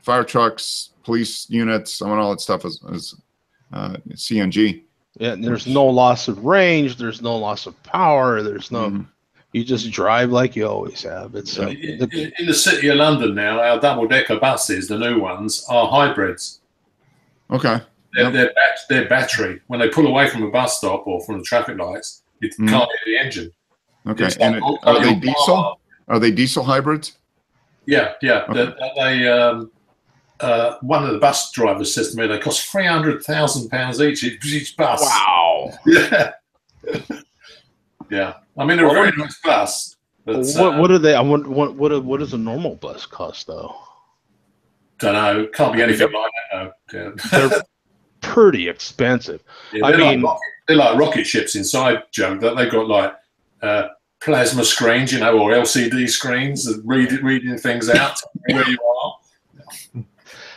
Fire trucks, police units, all that stuff is CNG. Yeah, and there's no loss of range, there's no loss of power, there's no you just drive like you always have. It's in the city of London now, our double-decker buses, the new ones, are hybrids. Okay. They're battery. When they pull away from a bus stop or from the traffic lights, you can't hear the engine. Okay. And are they diesel? Are they diesel hybrids? Yeah. Okay. One of the bus drivers says to me they cost £300,000 each bus. Wow. Yeah. Yeah. I mean, they're a very nice bus. But, what are they? I wonder what does a normal bus cost though? Don't know. Can't be anything like that. No. Yeah. They're pretty expensive. Yeah, they're like rocket ships inside, Joe. They've got like plasma screens, or LCD screens that reading things out where you are.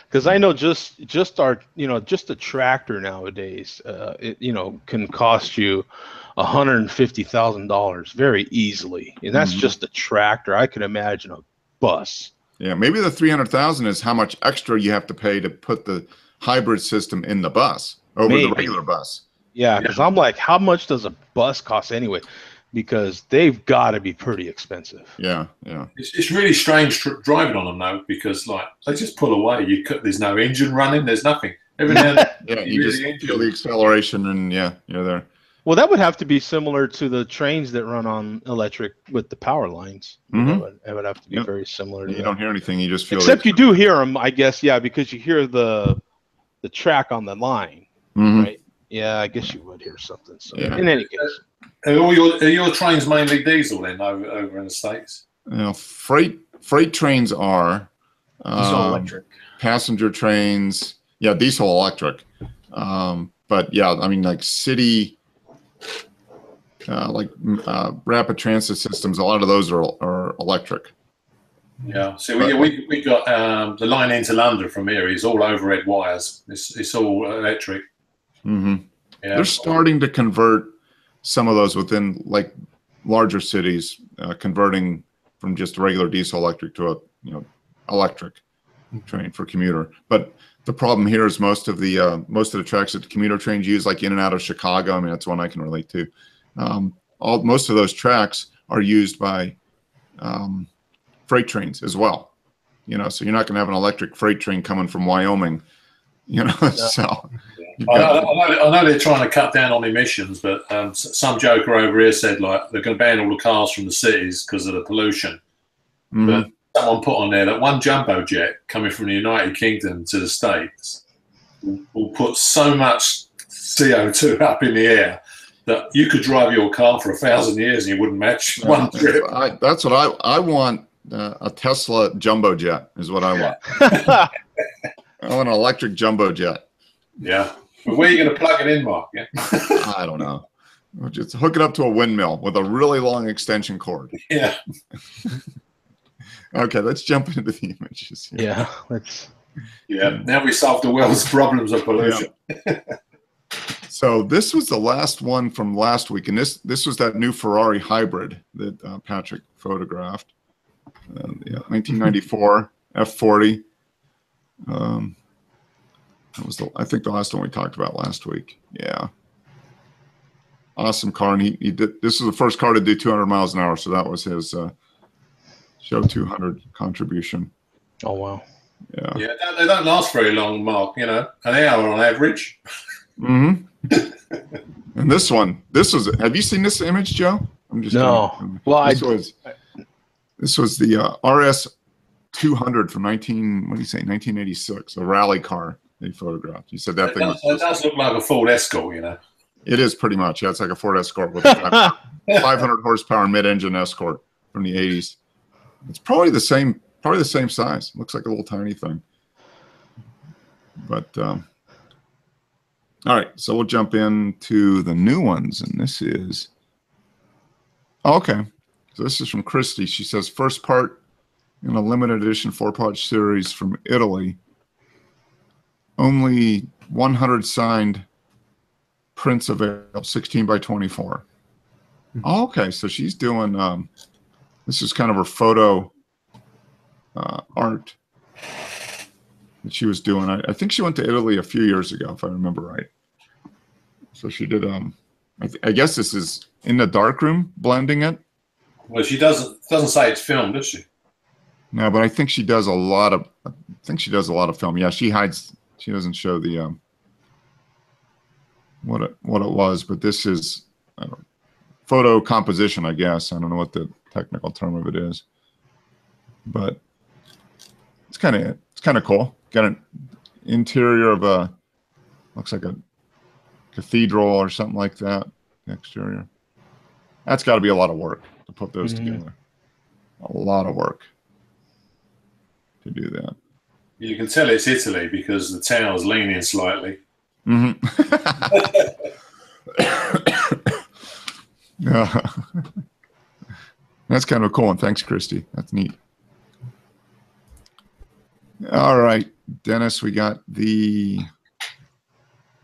Because I know just our just a tractor nowadays, it can cost you $150,000 very easily, and that's just a tractor. I can imagine a bus. Yeah, maybe the 300,000 is how much extra you have to pay to put the hybrid system in the bus over the regular bus. Yeah, because I'm like, how much does a bus cost anyway? Because they've got to be pretty expensive. Yeah. It's really strange driving on them though, because like they just pull away. There's no engine running. There's nothing. Every now and then, you just feel the acceleration, and you're there. Well, that would have to be similar to the trains that run on electric with the power lines. It would have to be very similar. You don't hear anything. You just feel. Except you do hear them, I guess. Yeah, because you hear the track on the line, right? Yeah, I guess you would hear something. So in any case, are your trains mainly diesel then over in the States? Freight trains are diesel electric. Passenger trains, diesel electric. But yeah, I mean, like city. Rapid transit systems, a lot of those are electric. Yeah, so we got the line into London from here is all overhead wires. It's all electric. Yeah. They're starting to convert some of those within like larger cities, converting from just regular diesel electric to a electric train for commuter. But the problem here is most of the tracks that the commuter trains use, like in and out of Chicago. I mean, that's one I can relate to. Most of those tracks are used by freight trains as well. So you're not going to have an electric freight train coming from Wyoming. So. I know they're trying to cut down on emissions, but some joker over here said like they're going to ban all the cars from the cities because of the pollution. But someone put on there that one jumbo jet coming from the United Kingdom to the States will put so much CO2 up in the air that you could drive your car for 1,000 years and you wouldn't match one trip. That's what I want. A Tesla jumbo jet is what I want. I want an electric jumbo jet. Yeah. But where are you going to plug it in, Mark? Yeah. I don't know. We'll just hook it up to a windmill with a really long extension cord. Yeah. Okay, let's jump into the images here. Yeah, let's. Yeah, now we solved the world's problems of pollution. Yeah. So this was the last one from last week, and this was that new Ferrari hybrid that Patrick photographed. 1994 F40. That was I think the last one we talked about last week. Yeah. Awesome car. And he did, this was the first car to do 200 miles an hour. So that was his show 200 contribution. Oh, wow. Yeah. Yeah, they don't last very long, Mark, you know, an hour on average. Mm-hmm. And this one, have you seen this image, Joe? I'm just no. kidding. Well, this was the RS 200 from 1986, a rally car they photographed. You said that thing does look like a Ford Escort, you know. It is pretty much. Yeah, it's like a Ford Escort with a 500 horsepower mid-engine Escort from the 80s. It's probably the same size. Looks like a little tiny thing. But all right, so we'll jump into the new ones, and this is okay. So this is from Christy. She says first part in a limited edition 4-part series from Italy. Only 100 signed prints available, 16 by 24. Oh, okay, so she's doing this is kind of her photo art that she was doing. I think she went to Italy a few years ago, if I remember right. So she did I guess this is in the darkroom blending it. Well, she doesn't say it's filmed, does she? No, but I think she does a lot of film. Yeah, she doesn't show the what it was, but this is photo composition, I guess. I don't know what the technical term of it is, but it's kind of cool. Got an interior of looks like a cathedral or something like that. The exterior. That's got to be a lot of work to put those together. A lot of work to do that. You can tell it's Italy because the town's leaning slightly. Mm-hmm. Yeah. That's kind of cool. And thanks, Christy. That's neat. All right, Dennis, we got the.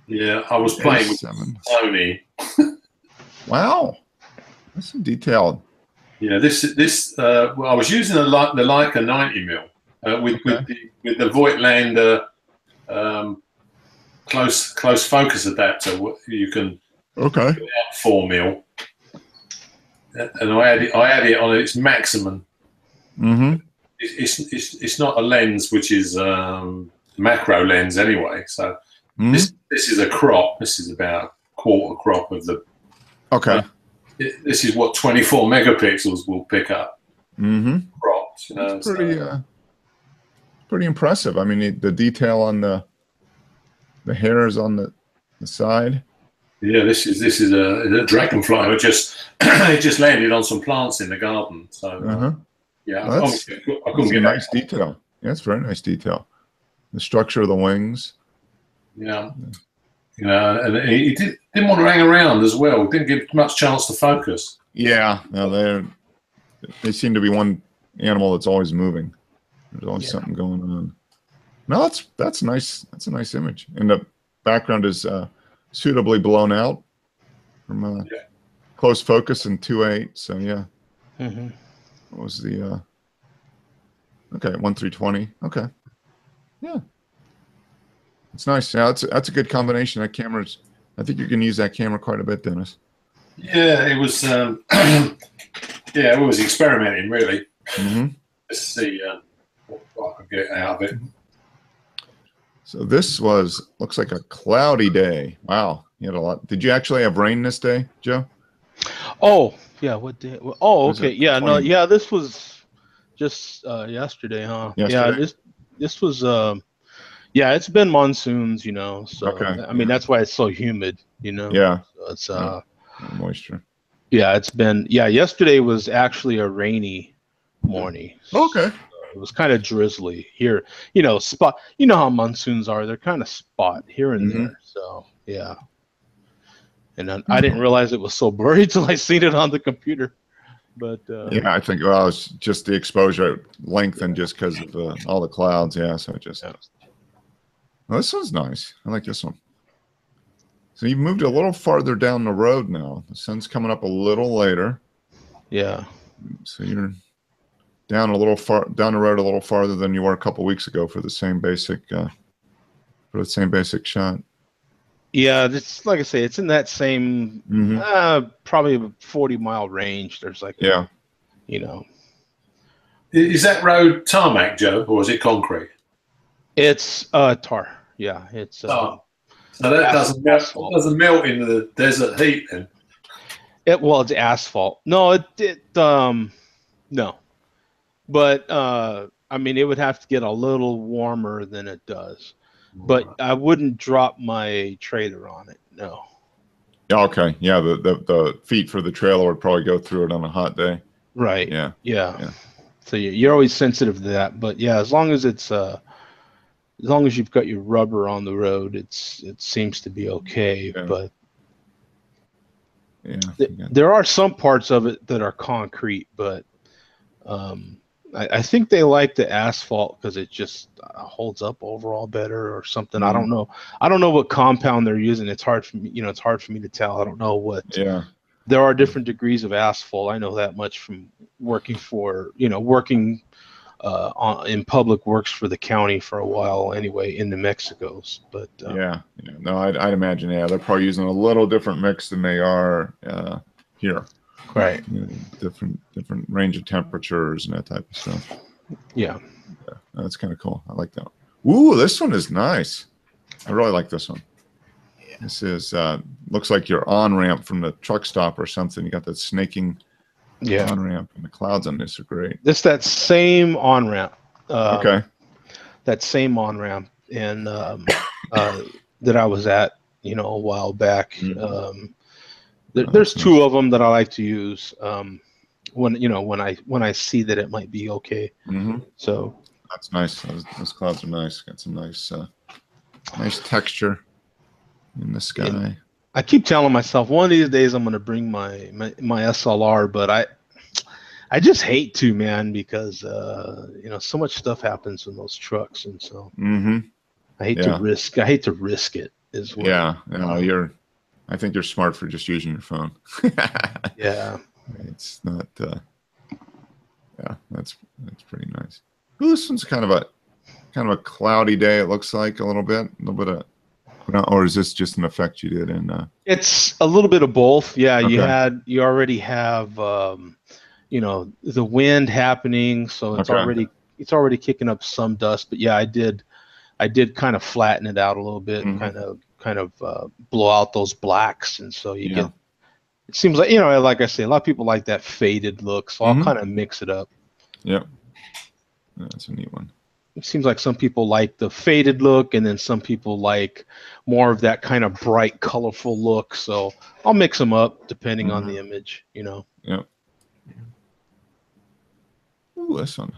Yeah, I was playing with Sony. Wow, that's some detailed. Yeah, well, I was using the Leica 90mm with the Voigtlander close focus adapter. You can put out 4mm, and I had it on its maximum. Mm-hmm. It's not a lens which is macro lens anyway. So this is a crop. This is about a quarter crop of the. Okay. This is what 24 megapixels will pick up. Mm-hmm. Crops, you know. It's pretty impressive. I mean, the detail on the hairs on the side. Yeah, this is a dragonfly. It just landed on some plants in the garden. So yeah, well, I couldn't get nice detail. Yeah, it's very nice detail. The structure of the wings. Yeah. You know, and he didn't want to hang around as well. Didn't give much chance to focus. Yeah, no, they seem to be one animal that's always moving. There's always something going on. No, that's nice. That's a nice image, and the background is suitably blown out from close focus and 2.8. So yeah, what was the 1/320? Okay, yeah. It's nice. Yeah, that's a good combination. That camera's. I think you can use that camera quite a bit, Dennis. Yeah, it was. It was experimenting really. Let's see what I could get out of it. So this looks like a cloudy day. Wow, you had a lot. Did you actually have rain this day, Joe? Oh yeah, what day? Oh, okay. Yeah, no, yeah. This was just yesterday, huh? Yesterday? Yeah, this was. Yeah, it's been monsoons, you know. So I mean, that's why it's so humid, you know. Yeah. So it's moisture. Yeah, it's been. Yeah, yesterday was actually a rainy morning. Okay. So it was kind of drizzly here. You know, spot. You know how monsoons are. They're kind of spot here and there. So yeah. And then I didn't realize it was so blurry till I seen it on the computer. But yeah, I think it's just the exposure lengthened just because of all the clouds. Yeah, so it just. Yeah. Well, this one's nice. I like this one. So you moved a little farther down the road now. The sun's coming up a little later. Yeah. So you're down a little far down the road a little farther than you were a couple weeks ago for the same basic shot. Yeah, it's like I say, it's in that same probably a 40-mile range. There's like Yeah. you know, Is that road tarmac, Joe, or is it concrete? it's tar. Yeah, it's So that doesn't melt in the desert heat then. it's asphalt. No, no. But I mean, it would have to get a little warmer than it does. But I wouldn't drop my trailer on it. No. Okay. Yeah. The feet for the trailer would probably go through it on a hot day. Right. Yeah. So you're always sensitive to that. But yeah, as long as it's as long as you've got your rubber on the road, it seems to be okay. Yeah. But yeah, there are some parts of it that are concrete, but I think they like the asphalt because it just holds up overall better or something. I don't know. I don't know what compound they're using. It's hard for me, it's hard for me to tell. I don't know what. Yeah. There are different degrees of asphalt. I know that much from working in public works for the county for a while anyway in New Mexico. But yeah. No, I'd imagine. Yeah, they're probably using a little different mix than they are here. Right. Different range of temperatures and that type of stuff. Yeah. That's kind of cool. I like that one. Ooh, this one is nice. I really like this one. Yeah. This is looks like your on-ramp from the truck stop or something. You got that snaking on-ramp, and the clouds on this are great. That same on-ramp. Okay. That same on-ramp and that I was at, a while back. There's two of them that I like to use when I see that it might be okay. So that's nice. Those clouds are nice. Got some nice texture in the sky. And I keep telling myself one of these days I'm going to bring my SLR, but I just hate to, man, because so much stuff happens in those trucks, and so I hate to risk it as well. Yeah, no, I think you're smart for just using your phone. Yeah, it's not. Yeah, that's pretty nice. Ooh, this one's kind of a cloudy day. It looks like a little bit of. Or is this just an effect you did in? It's a little bit of both. Yeah, okay. you already have the wind happening, so it's already kicking up some dust. But yeah, I did kind of flatten it out a little bit and kind of blow out those blacks, and so you get. It seems like like I say, a lot of people like that faded look, so I'll kind of mix it up. Yep, that's a neat one. It seems like some people like the faded look, and then some people like more of that kind of bright, colorful look. So I'll mix them up depending on the image, Yep. Ooh, this one.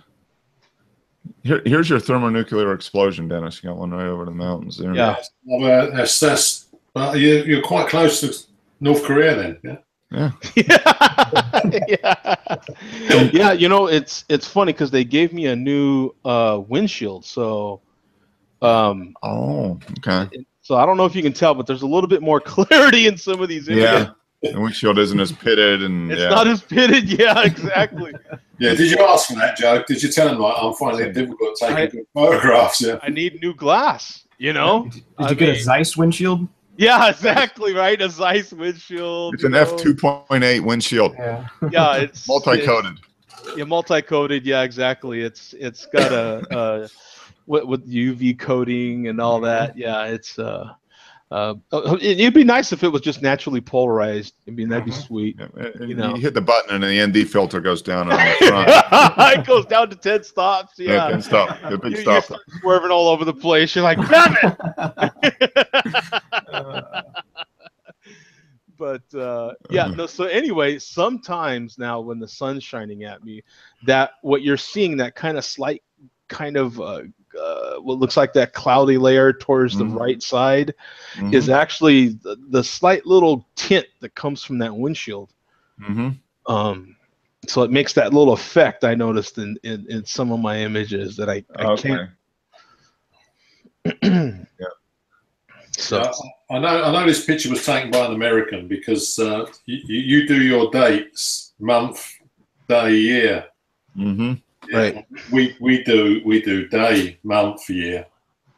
Here's your thermonuclear explosion, Dennis. You got one right over the mountains there. Yeah. Well, you're quite close to North Korea then, yeah? Yeah. Yeah. It's funny because they gave me a new windshield. So okay. So I don't know if you can tell, but there's a little bit more clarity in some of these images. Yeah. The windshield isn't as pitted, and it's not as pitted. Yeah, exactly. Yeah. Did you ask for that, Joe? Did you tell him I'm finding it difficult taking good photographs? Yeah. I need new glass. Did you get a Zeiss windshield? Yeah, exactly right. A Zeiss windshield. It's an f2.8 windshield. Yeah, it's multi-coated. Multi-coated. Yeah, exactly. It's got a with UV coating and all that. Yeah, it's it'd be nice if it was just naturally polarized. That'd be sweet. Yeah, you hit the button and the ND filter goes down on the front. It goes down to 10 stops. Yeah, 10 stop. The big stop. You're swerving all over the place. You're like, damn it. But so anyway, sometimes now when the sun's shining at me, that what you're seeing, that kind of slight what looks like that cloudy layer towards the right side is actually the slight little tint that comes from that windshield. So it makes that little effect I noticed in some of my images that I can't. Yeah. So I know this picture was taken by an American because you do your dates month, day, year. Right. We do day, month, year.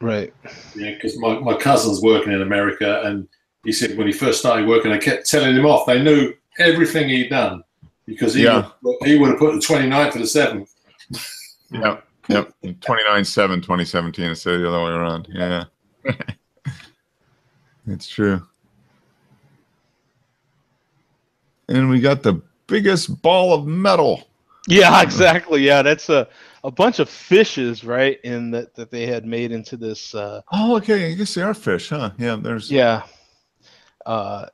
Right. Yeah, because my cousin's working in America, and he said when he first started working, I kept telling him off. They knew everything he'd done because he would have put the 29th for the 7th. Yep. 29/7, 2017 instead of the other way around. Yeah. It's true. And we got the biggest ball of metal. Yeah, exactly. Yeah, that's a bunch of fishes, right? In that they had made into this. Oh, okay. I guess they are fish, huh? Yeah. There's. Yeah.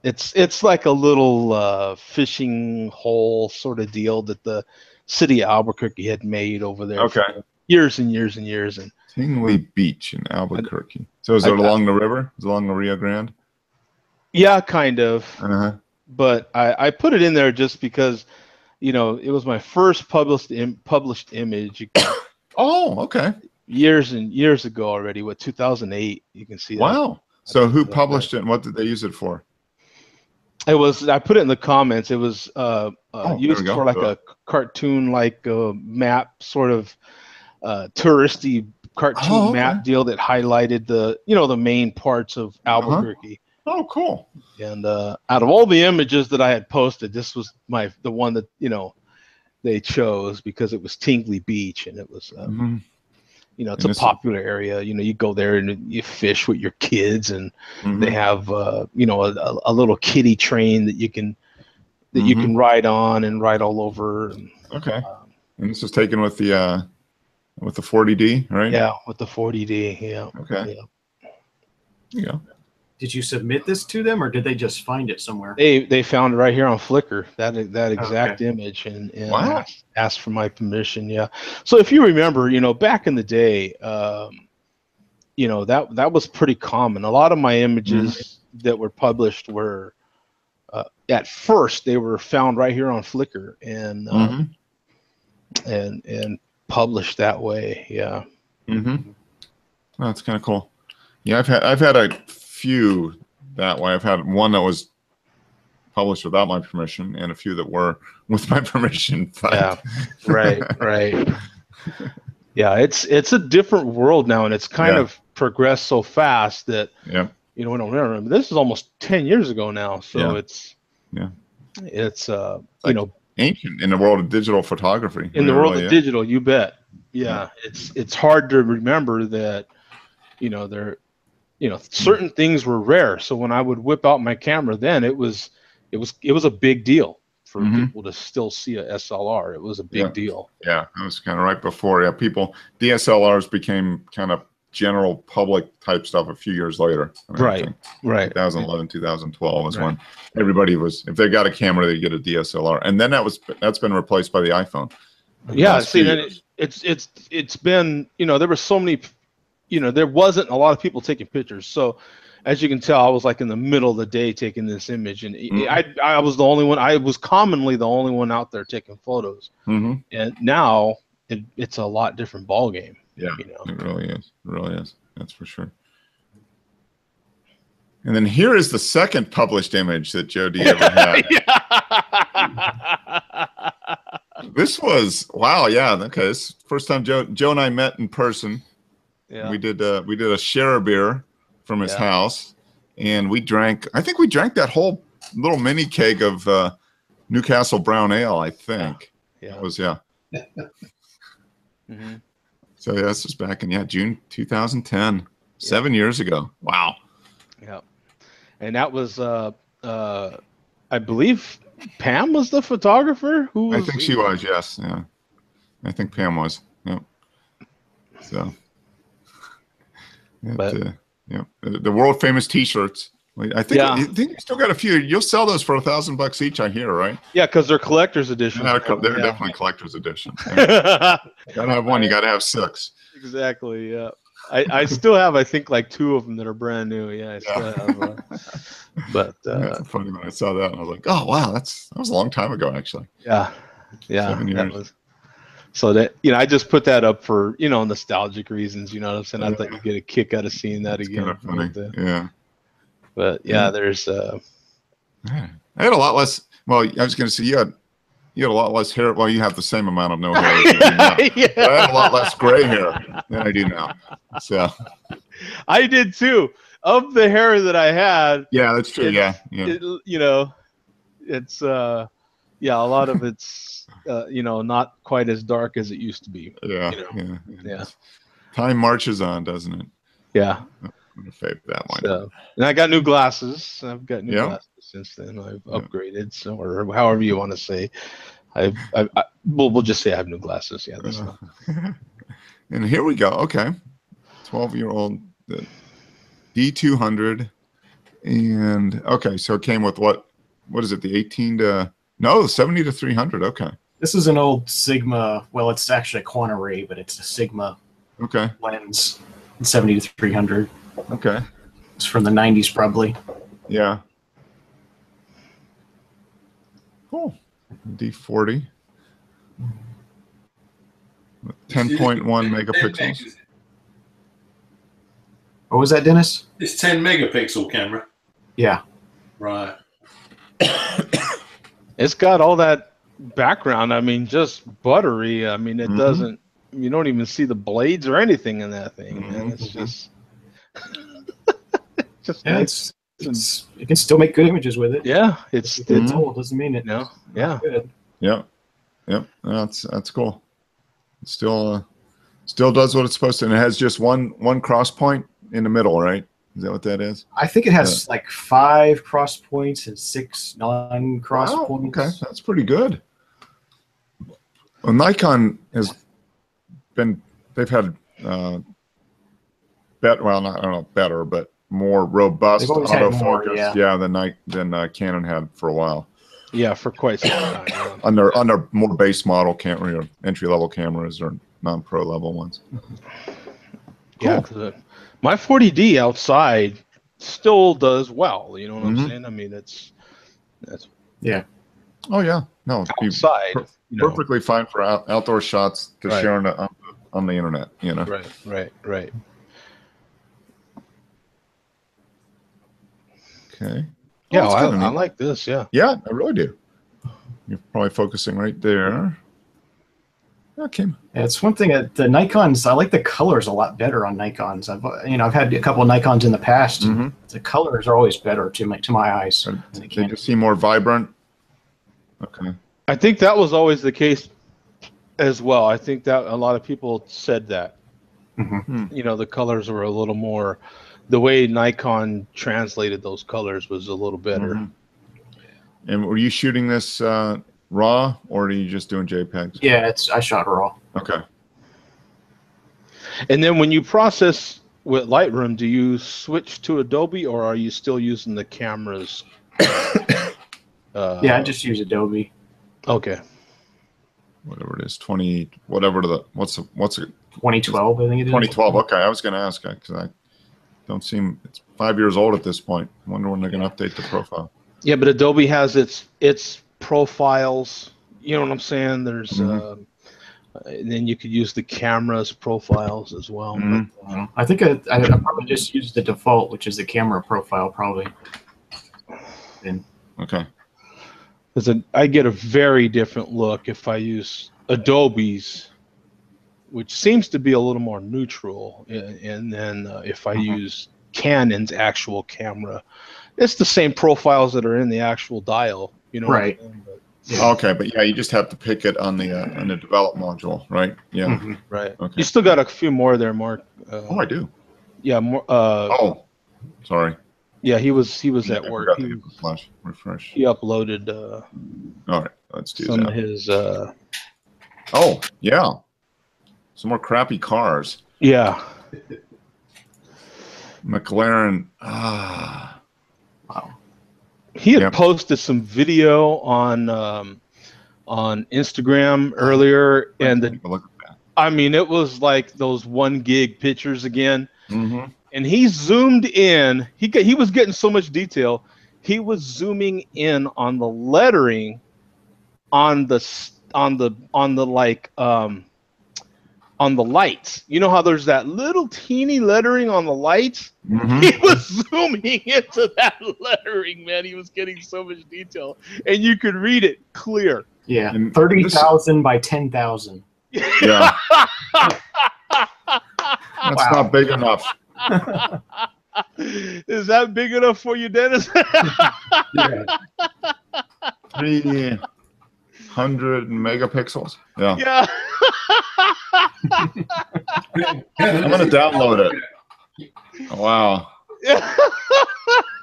It's like a little fishing hole sort of deal that the city of Albuquerque had made over there for years and years and years. And Tingley Beach in Albuquerque. So is it along the river? Is it along the Rio Grande? Yeah, kind of. Uh-huh. But I put it in there just because, you know, it was my first published image. Oh, okay. Years and years ago already. What, 2008? You can see that. Wow. So who published it and what did they use it for? It was, I put it in the comments. It was used for like a cartoon, like map, sort of touristy cartoon map deal that highlighted the, you know, the main parts of Albuquerque. Oh, cool. And out of all the images that I had posted, this was the one that, you know, they chose because it was Tingley Beach, and it was you know, it's a popular area. You know, you go there and you fish with your kids, and they have you know, a little kiddie train that you can ride on and ride all over. And, and this was taken with the 40D, right? Yeah, with the 40D. Yeah. Okay. Yeah. There you go. Did you submit this to them, or did they just find it somewhere? They found it right here on Flickr, that exact image, and asked for my permission. Yeah. So if you remember, you know, back in the day, you know, that was pretty common. A lot of my images that were published were at first they were found right here on Flickr and published that way. Yeah. Oh, that's kind of cool. Yeah, I've had a few that way. I've had one that was published without my permission, and a few that were with my permission. Yeah, right. Yeah, it's a different world now, and it's kind of progressed so fast that you know, we don't remember. This is almost 10 years ago now, so it's you know, ancient in the world of digital photography. In the world of digital, you bet. Yeah, it's hard to remember that, you know, certain things were rare. So when I would whip out my camera, then it was a big deal for people to still see a SLR. It was a big deal. Yeah, it was kind of right before. Yeah, DSLRs became kind of general public type stuff a few years later. Right. 2011, 2012 was when everybody was, if they got a camera, they get a DSLR, and then that's been replaced by the iPhone. Yeah, see, then it's been, you know, there were so many. You know, there wasn't a lot of people taking pictures. So as you can tell, I was like in the middle of the day taking this image, and I was the only one. I was commonly the only one out there taking photos. And now it's a lot different ball game. Yeah, you know? It really is. It really is. That's for sure. And then here is the second published image that Joe D ever had. This was, wow. Yeah. Okay. This is the first time Joe and I met in person. Yeah. We did a share beer from his house, and I think we drank that whole little mini keg of Newcastle Brown Ale, I think. Yeah. It was, So this was back in June 2010, 7 years ago. Wow. Yeah. And that was I believe Pam was the photographer I think she was, yes. Yeah. I think Pam was. Yep. So the world famous T-shirts. I think you still got a few. You'll sell those for $1,000 each, I hear, right? Yeah, because they're collector's edition. They're definitely collector's edition. Yeah. Gotta have one. You gotta have 6. Exactly. Yeah. I still have, I think, like 2 of them that are brand new. Yeah, I still have. But that's funny when I saw that, and I was like, oh wow, that was a long time ago, actually. Yeah. 7 years. So that, you know, I just put that up for, you know, nostalgic reasons, you know what I'm saying? I thought you'd get a kick out of seeing that again. Kind of funny. Yeah. But there's I had a lot less. Well, I was going to say you had you had a lot less hair. Well, you have the same amount of no hair as you do now. Yeah. But I had a lot less gray hair than I do now. So I did too. Of the hair that I had, yeah, that's true. Yeah. it, you know, it's yeah, a lot of it's you know, not quite as dark as it used to be. Yeah. You know? Yeah. Time marches on, doesn't it? Yeah. I'm gonna fade that one. So, and I got new glasses. I've got new Yeah. glasses since then. I've upgraded, so, or however you want to say. We'll just say I have new glasses. Yeah, that's not. And here we go. Okay, 12-year-old the D200, and okay, so it came with what is it? The 18 to 70 to 300. Okay. This is an old Sigma. Well, it's actually a Quanta Ray, but it's a Sigma Okay. lens. 70 to 300. Okay. It's from the 90s, probably. Yeah. Cool. D40. 10.1 megapixels. What was that, Dennis? It's 10 megapixel camera. Yeah. Right. It's got all that background. I mean, just buttery. I mean, it doesn't. You don't even see the blades or anything in that thing, man. It's just. just Yeah, it can still make good images with it. yeah, It's it's old, doesn't mean it. no, yeah. Good. Yep. That's cool. It still does what it's supposed to, and it has just one cross point in the middle, right? Is that what that is? I think it has like 5 cross points and 6 non-cross Wow, points. okay, that's pretty good. Well, Nikon has been, they've had better, but more robust They've always had more, autofocus, than Canon had for a while. Yeah, for quite some time. Yeah. On their more base model camera, or entry level cameras, or non-pro level ones. Yeah, 'cause, my 40D outside still does well. You know what I'm saying? I mean, that's Yeah. Oh yeah, no, it'd be outside. You know. perfectly fine for outdoor shots to share on the internet. You know. Right. Okay. Yeah, that's I kinda neat. like this. Yeah. Yeah, I really do. You're probably focusing right there. Okay. Yeah, it's one thing at the Nikons. I like the colors a lot better on Nikons. I've had a couple of Nikons in the past. Mm-hmm. The colors are always better to my eyes. They just seem more vibrant. Okay. I think that was always the case as well. I think that a lot of people said that. Mm-hmm. You know, the colors were a little more. The way Nikon translated those colors was a little better. Mm-hmm. And were you shooting this raw, or are you just doing JPEGs? Yeah, I shot raw. Okay. And then when you process with Lightroom, do you switch to Adobe, or are you still using the cameras? Yeah, I just use Adobe. Okay. Whatever it is, 20. Whatever what's it? 2012, I think it is. 2012. Okay, I was going to ask because I don't seem. It's 5 years old at this point. I wonder when they're going to update the profile. Yeah, but Adobe has its profiles. You know what I'm saying? There's and then you could use the camera's profiles as well. Mm-hmm. I think I probably just use the default, which is the camera profile, probably. Okay. Because I get a very different look if I use Adobe's, which seems to be a little more neutral, and then if I use Canon's actual camera, it's the same profiles that are in the actual dial. You know, right? Okay, but yeah, you just have to pick it on the develop module, right? Yeah. Mm-hmm. Right. Okay. You still got a few more there, Mark. Oh, I do. Yeah. More. Oh, sorry. Yeah, he was at I work. forgot to hit the flash refresh. He uploaded All right, let's do some that. of his. Oh, yeah. Some more crappy cars. Yeah. McLaren. Wow. He had posted some video on Instagram earlier, and Take a look at that. I mean, it was like those 1 gig pictures again. Mm-hmm. And he zoomed in. He was getting so much detail. He was zooming in on the lettering, on the like on the lights. You know how there's that little teeny lettering on the lights? Mhm. He was zooming into that lettering, man. He was getting so much detail, and you could read it clear. Yeah, And 30,000 by 10,000. Yeah. That's not big enough. Is that big enough for you, Dennis? Yeah. 300 megapixels. Yeah. Yeah. I'm gonna download it. Wow.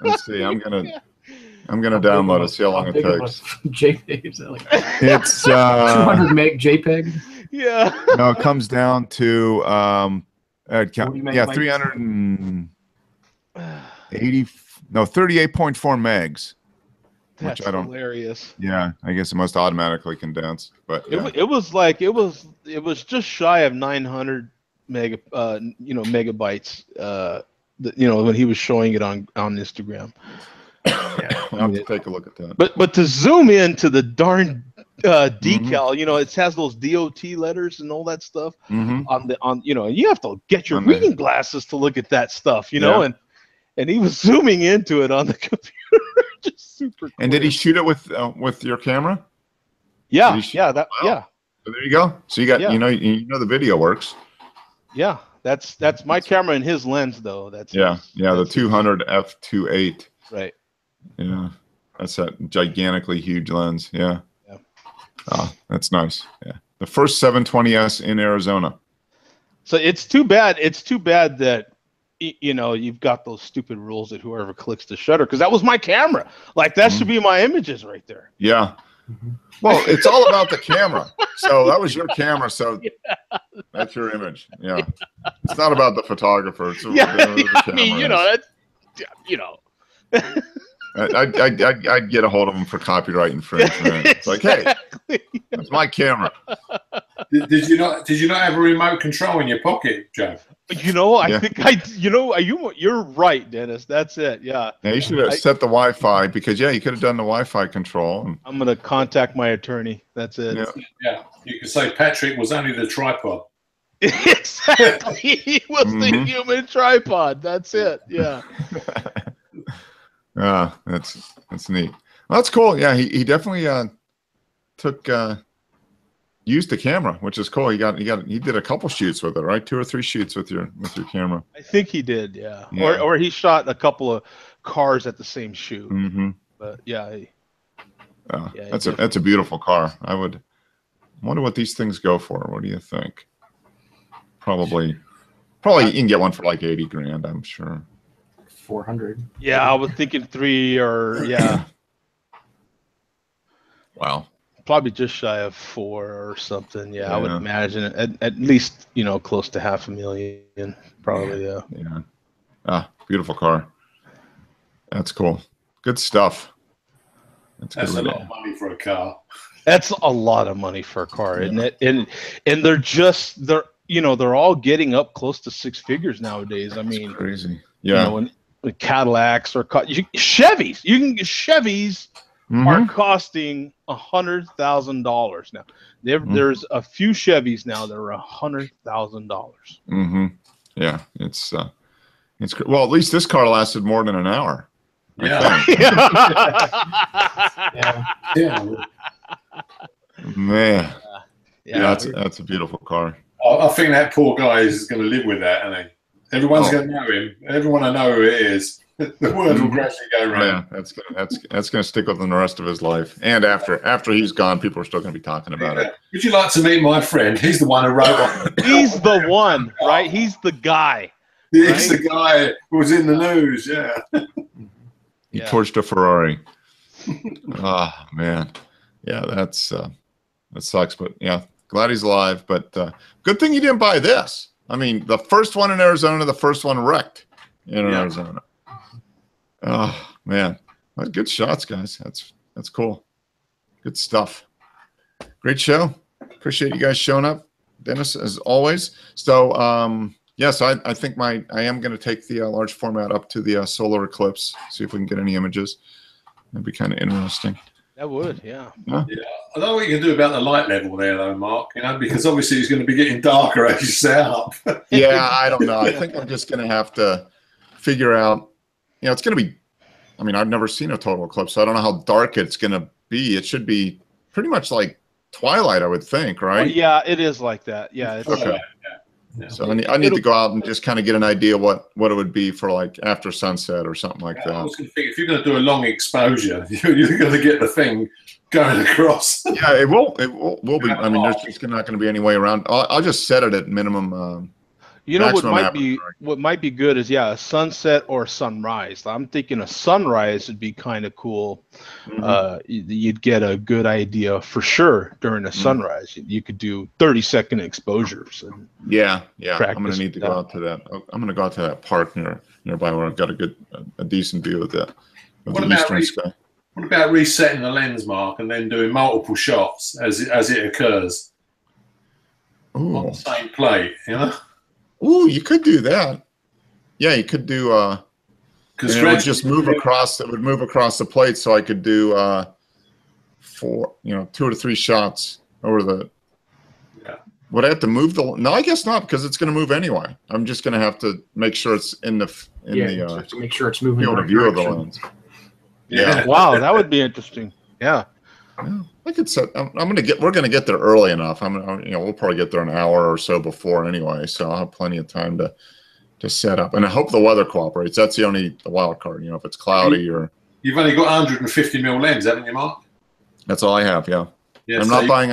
Let's see. I'm gonna download it. See how long it takes. JPEG. Like It's 200 meg JPEG. Yeah. no, it comes down to 40 yeah, megabytes. 38.4 megs. That's I don't- hilarious. Yeah, I guess it must automatically condense, but yeah. It was like it was just shy of 900 megabytes. When he was showing it on Instagram. I'll have to take a look at that. But to zoom into the darn Mm-hmm. decal, it has those DOT letters and all that stuff Mhm. you have to get your On the- reading glasses to look at that stuff, and he was zooming into it on the computer, just super. And did he clear. shoot it with your camera? Yeah, did he shoot- yeah, Wow. So there you go. So you got Yeah. you know the video works. yeah. That's my camera and his lens though. That's Yeah, his- yeah, the that's his- 200 f2.8. right. Yeah, that's that gigantically huge lens. Yeah. Yeah. Oh, that's nice. Yeah, the first 720s in Arizona. So it's too bad. It's too bad that you've got those stupid rules that whoever clicks the shutter, because that was my camera. Like that should be my images right there. Yeah. Well, it's all about the camera. So that was your camera. So that's your image. Yeah. It's not about the photographer. It's Yeah, the I mean, camera that's I'd get a hold of them for copyright infringement. It's like, hey, Exactly. that's my camera. Did you not have a remote control in your pocket, Joe? I Yeah. think you're right, Dennis. That's it. Yeah. Yeah, you should have set the Wi-Fi because you could have done the Wi-Fi control. And, I'm gonna contact my attorney. That's it. yeah. Yeah. You could say Patrick was only the tripod. Exactly. He was the Mhm. human tripod. That's it. Yeah. That's neat. Well, that's cool. Yeah, he definitely used the camera, which is cool. He did a couple shoots with it, right? 2 or 3 shoots with your camera. I think he did. Yeah. Yeah. Or he shot a couple of cars at the same shoot. Mm-hmm. But yeah. Yeah, That's a beautiful car. I wonder what these things go for. What do you think? Probably you can get one for like 80 grand, I'm sure. 400. Yeah, I was thinking 3 or Wow. probably just shy of 4 or something. Yeah, I would Yeah. imagine at least close to $500,000 probably. Yeah. Yeah. Beautiful car. That's cool. Good stuff. That's good a lot radio. of money for a car. That's a lot of money for a car, isn't it? And they're all getting up close to 6 figures nowadays. I mean, Crazy. Yeah. when Cadillacs or Chevys, Chevys are costing $100,000 now. There's a few Chevys now that are $100,000. Mm-hmm. Yeah, it's well, at least this car lasted more than an hour. I Yeah. think. Yeah. Yeah. Man, Yeah, that's a beautiful car. I think that poor guy is going to live with that, isn't he? Everyone's Oh. going to know him. Everyone will know who it is. The word will gradually go around. Yeah, that's gonna stick with him the rest of his life. And after he's gone, people are still gonna be talking about it. Would you like to meet my friend? He's the one who wrote on. he's the one, right? He's the guy. He's the guy who was in the news. Yeah. He Yeah. torched a Ferrari. Oh man, yeah, that sucks. But yeah, glad he's alive. But good thing you didn't buy this. I mean, the first one in Arizona, the first one wrecked in Arizona. Oh man, well, good shots, guys. That's cool. Good stuff. Great show. Appreciate you guys showing up, Dennis, as always. So yes, I think I am going to take the large format up to the solar eclipse. See if we can get any images. That'd be kind of interesting. That would, yeah. Yeah. Yeah. I don't know what you can do about the light level there, though, Mark. You know, because obviously it's going to be getting darker as you set up. Yeah, I don't know. I think I'm just going to have to figure out. You know, it's going to be. I mean, I've never seen a total eclipse, so I don't know how dark it's going to be. It should be pretty much like twilight, I would think, right? Well, yeah, it is like that. Yeah. It's, Okay. Yeah. So I need to go out and just kind of get an idea what it would be for like after sunset or something like I that. was going to think if you're going to do a long exposure, you're going to get the thing going across. Yeah, it will be. I mean, there's just not going to be any way around. I'll just set it at minimum. you know what maximum might be good is a sunset or sunrise. I'm thinking a sunrise would be kind of cool. You'd get a good idea for sure during a sunrise. You could do 30-second exposures. And Yeah. I'm going practice to need to go out to that. I'm going to go out to that park nearby where I've got a decent view of the eastern sky. What about resetting the lens, Mark, and then doing multiple shots as it occurs on Ooh. the same plate? You know. Ooh, you could do that. Yeah, you could do. Because it would just move across. It would move across the plate, so I could do 2 or 3 shots over the. Yeah. Would I have to move the? No, I guess not, because it's going to move anyway. I'm just going to have to make sure it's in the to make sure it's moving. field of view of the lens. Yeah. wow, that would be interesting. Yeah. Yeah, I could set. We're gonna get there early enough. We'll probably get there an hour or so before anyway, so I'll have plenty of time to set up. And I hope the weather cooperates. That's the wild card. If it's cloudy or. You've only got 150 mil lens, haven't you, Mark? That's all I have. Yeah. Yeah. I'm not buying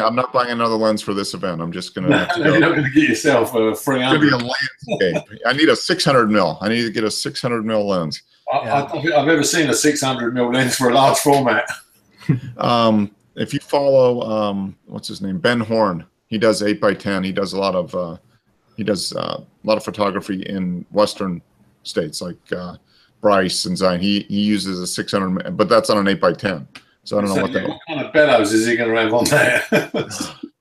another lens for this event. I'm just gonna have to go. You're not going to get yourself a It's gonna 300. be a landscape. I need a 600 mil. I need to get a 600 mil lens. I don't think I've ever seen a 600 mil lens for a large format. If you follow what's his name, Ben Horn, he does 8x10. He does a lot of photography in Western states like Bryce and Zion. He uses a 600, but that's on an 8x10. So I don't know what kind of bellows is he going to have on there?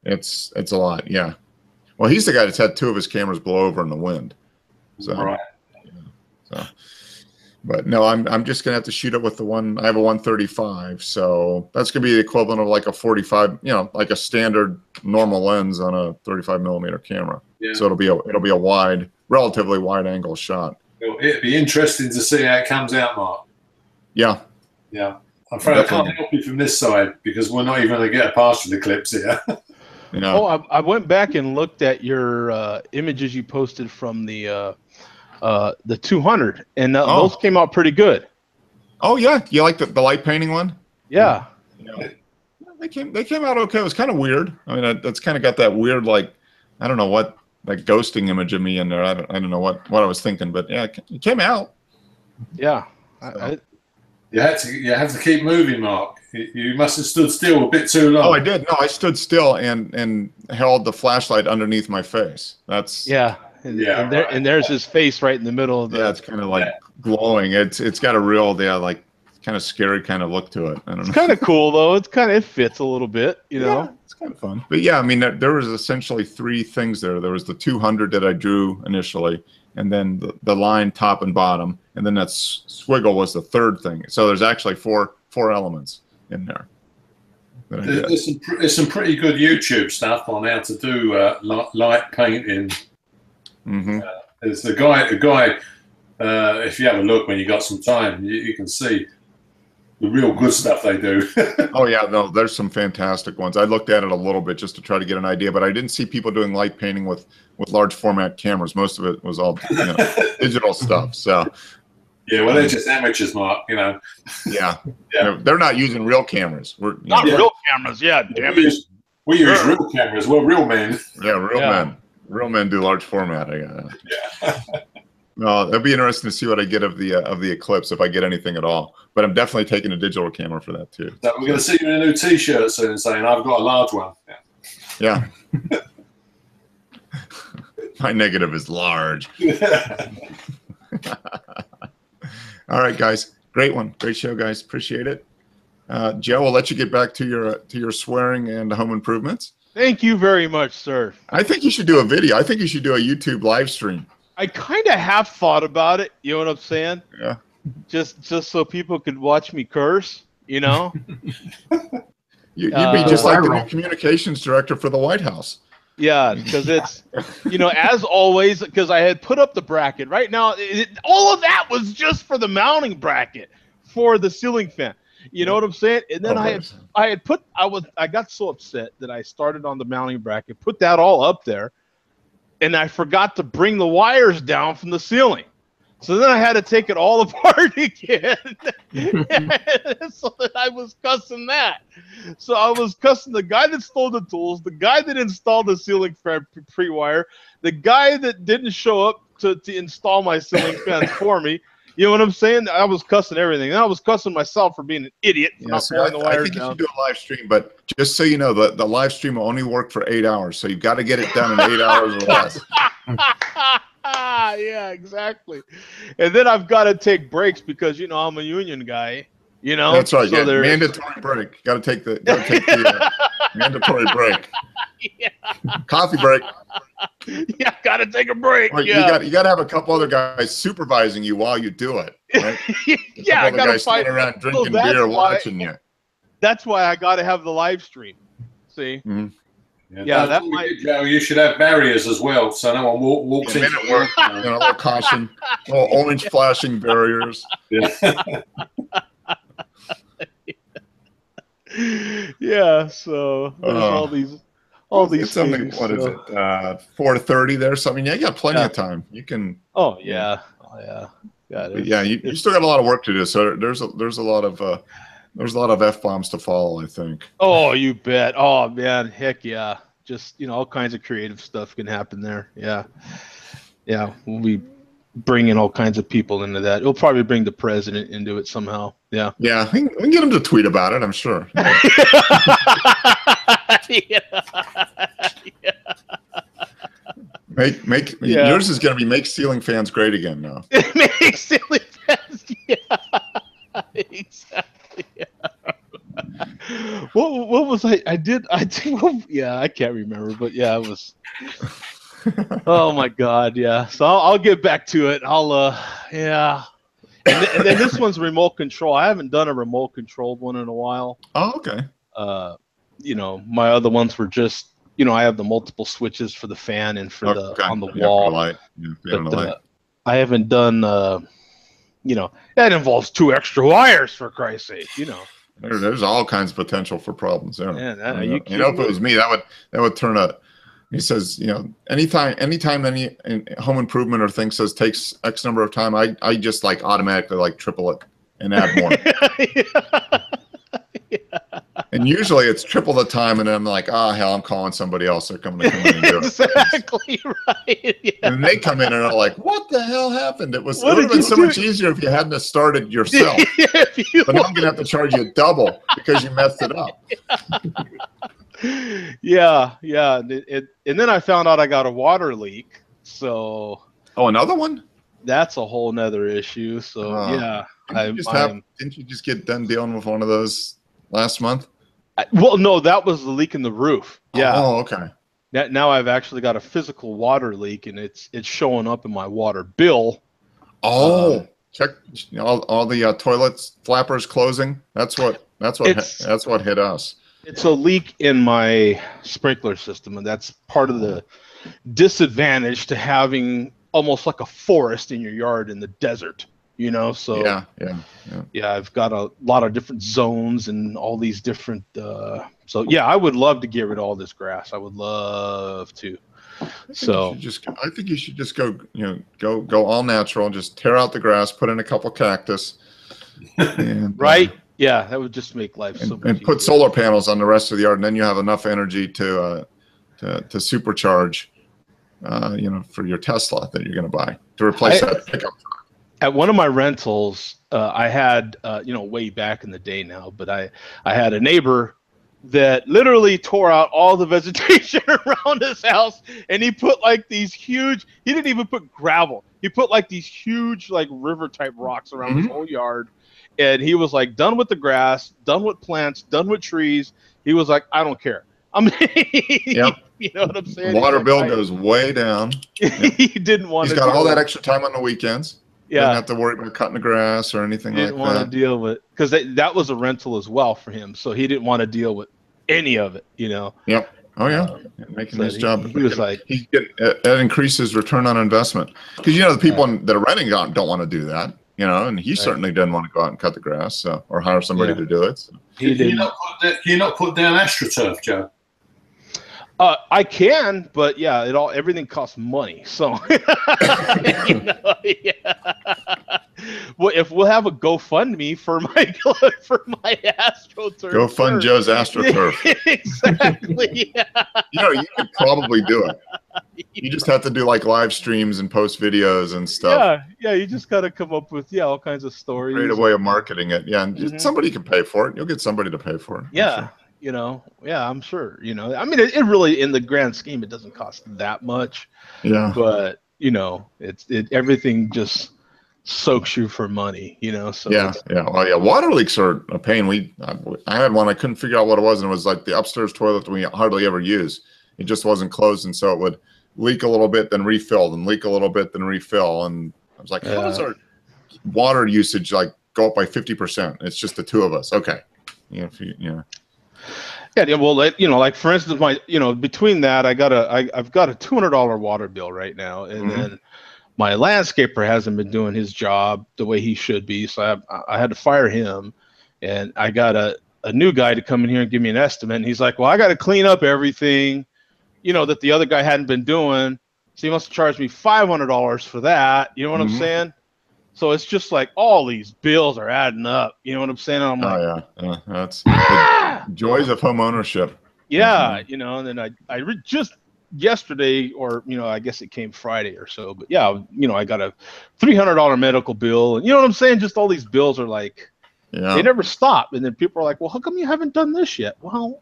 It's a lot, yeah. Well, he's the guy that's had 2 of his cameras blow over in the wind. So, right. But no, I'm just gonna have to shoot it with the one. I have a 135, so that's gonna be the equivalent of like a 45, like a standard normal lens on a 35 millimeter camera. Yeah. So it'll be a relatively wide angle shot. It'd be interesting to see how it comes out, Mark. Yeah. Yeah. I'm afraid I can't help you from this side because we're not even going to get a partial eclipse here. Oh, I went back and looked at your images you posted from the 200, and those came out pretty good. Oh yeah, you like the light painting one? Yeah. They came out okay. It was kind of weird. I mean, that's kind of got that weird, like, I don't know what, like, ghosting image of me in there. I don't know what I was thinking, but yeah, it came out. Yeah. So. You have to keep moving, Mark. You must have stood still a bit too long. Oh, I did. No, I stood still and held the flashlight underneath my face. That's and there's his face right in the middle of the. Yeah, it's kind of like glowing. It's got a real like kind of scary kind of look to it. I don't know. It's kind of cool though. It fits a little bit, Yeah, it's kind of fun. But yeah, I mean, there was essentially 3 things there. There was the 200 that I drew initially, and then the line top and bottom, and then that swiggle was the 3rd thing. So there's actually four elements in there. There's some pretty good YouTube stuff on how to do light painting. Mm-hmm. There's the guy. If you have a look when you got some time, you can see the real good stuff they do. Oh yeah, no, there's some fantastic ones. I looked at it a little bit just to try to get an idea, but I didn't see people doing light painting with large format cameras. Most of it was all digital stuff. So yeah, well, they're just amateurs, Mark. Yeah. They're not using real cameras. Not real cameras. Yeah, damn it. We use real cameras. We're real men. Yeah, real men. Real men do large format. Yeah. No, it'll be interesting to see what I get of the eclipse, if I get anything at all. But I'm definitely taking a digital camera for that too. So we're going to see you in a new T-shirt soon, saying I've got a large one. Yeah. My negative is large. All right, guys. Great one. Great show, guys. Appreciate it. Joe, I'll let you get back to your swearing and home improvements. Thank you very much, sir. I think you should do a video. I think you should do a YouTube live stream. I kind of have thought about it. You know what I'm saying? Yeah. Just so people could watch me curse. You'd be just like the new communications director for the White House. Yeah, because it's, as always, because I had put up the bracket. Right now, all of that was just for the mounting bracket for the ceiling fan. You know what I'm saying? And then I got so upset that I started on the mounting bracket, put that all up there, and I forgot to bring the wires down from the ceiling. So then I had to take it all apart again. So that I was cussing that. So I was cussing the guy that stole the tools, the guy that installed the ceiling fan pre-wire, the guy that didn't show up to install my ceiling fans for me. You know what I'm saying? I was cussing everything. And I was cussing myself for being an idiot for not pulling the wires down. I think you should do a live stream, but just so you know, the live stream will only work for 8 hours. So you've got to get it done in 8 hours or less. Yeah, exactly. And then I've got to take breaks because I'm a union guy. That's right. So mandatory break. Got to take the mandatory break. Yeah. Coffee break. Yeah, got to take a break. Right, yeah. You got to have a couple other guys supervising you while you do it. Right? Yeah, I got to fight around drinking beer, watching you. That's why I got to have the live stream. See. Mm-hmm. Yeah, that might. You should have barriers as well, so no one walks in. Work, a little caution, little orange flashing barriers. Yeah. Yeah. So there's all these things. What is it? 4:30 there. So I mean, you got plenty of time. You can. Oh yeah. Oh yeah. Got it. Yeah, you still got a lot of work to do. So there's a lot of F-bombs to follow, I think. Oh, you bet. Oh man, heck yeah. Just all kinds of creative stuff can happen there. Yeah. Yeah, we'll be bringing all kinds of people into that. We'll probably bring the president into it somehow. Yeah. Yeah, we can get him to tweet about it, I'm sure. Yours is going to be make ceiling fans great again now. Make ceiling fans, yeah. Exactly. Yeah. What was I can't remember, but yeah, it was. Oh my God, yeah. So I'll get back to it. Yeah. And then this one's remote control. I haven't done a remote controlled one in a while. Oh, okay. My other ones were just, I have the multiple switches for the fan and for on the wall. Light. Yeah, I haven't done, that involves 2 extra wires for Christ's sake, There's all kinds of potential for problems there. Yeah, if it was me, that would turn a. He says, anytime any home improvement or thing says takes X number of time, I just automatically triple it and add more. Yeah. And usually it's triple the time, and then I'm like, hell, I'm calling somebody else. They're coming to come in and do it. Exactly right. Yeah. And they come in and are like, what the hell happened? It would have been so much easier if you hadn't started yourself. But now I'm going to have to charge you double because you messed it up. Yeah. And then I found out I got a water leak. So. Oh, another one? That's a whole nother issue. So, yeah. Didn't you just get done dealing with one of those last month? Well, no, that was the leak in the roof. Yeah. Oh, okay. Now I've actually got a physical water leak, and it's showing up in my water bill. Oh, check all the toilets flappers closing. That's what hit us. It's a leak in my sprinkler system, and that's part of the disadvantage to having almost like a forest in your yard in the desert. So yeah, I've got a lot of different zones and all these different. So yeah, I would love to get rid of all this grass. I would love to. I think you should just go all natural. Just tear out the grass, put in a couple cactus. And, right. Yeah, that would just make life so much easier. And put solar panels on the rest of the yard, and then you have enough energy to supercharge, for your Tesla that you're going to buy to replace that pickup truck. At one of my rentals, I had, way back in the day now, but I had a neighbor that literally tore out all the vegetation around his house, and he put these huge, he didn't even put gravel. He put these huge, river type rocks around his whole yard. And he was done with the grass, done with plants, done with trees. He was like, I don't care. Yep. You know what I'm saying? The water bill goes way down. He didn't want to. He's got all that extra time on the weekends. Yeah. Didn't have to worry about cutting the grass or anything like that. Didn't want to deal with, because that was a rental as well for him. So he didn't want to deal with any of it, you know. Yep. Oh yeah, making So his job. he was like, that increases return on investment because the people that are renting out don't want to do that, and he certainly doesn't want to go out and cut the grass or hire somebody to do it. So. Can you not put down AstroTurf, Joe? I can, but yeah, everything costs money. So, well, if we'll have a GoFundMe for my AstroTurf. Go fund Joe's AstroTurf. Exactly. Yeah. You could probably do it. You just have to do like live streams and post videos and stuff. Yeah. You just got to come up with all kinds of stories. Create a way of marketing it. Yeah, and somebody can pay for it. You'll get somebody to pay for it. Yeah. Sure. I'm sure. I mean, it really, in the grand scheme, it doesn't cost that much. Yeah. But everything just soaks you for money. So yeah. Well, yeah. Water leaks are a pain. I had one. I couldn't figure out what it was, and it was like the upstairs toilet that we hardly ever use. It just wasn't closed, and so it would leak a little bit, then refill, then leak a little bit, then refill. And I was like, how does our water usage go up by 50%? It's just the two of us. Okay. Yeah, well, like for instance, between that, I've got a $200 water bill right now, and then my landscaper hasn't been doing his job the way he should be, so I had to fire him, and I got a new guy to come in here and give me an estimate, and he's like, well, I got to clean up everything, that the other guy hadn't been doing, so he must have charged me $500 for that. You know what I'm saying? So it's just like all these bills are adding up. You know what I'm saying? And I'm like, that's the joys of home ownership. Yeah, and then I just yesterday, or I guess it came Friday or so, but yeah, I got a $300 medical bill, and you know what I'm saying? Just all these bills are like, they never stop. And then people are like, well, how come you haven't done this yet? Well,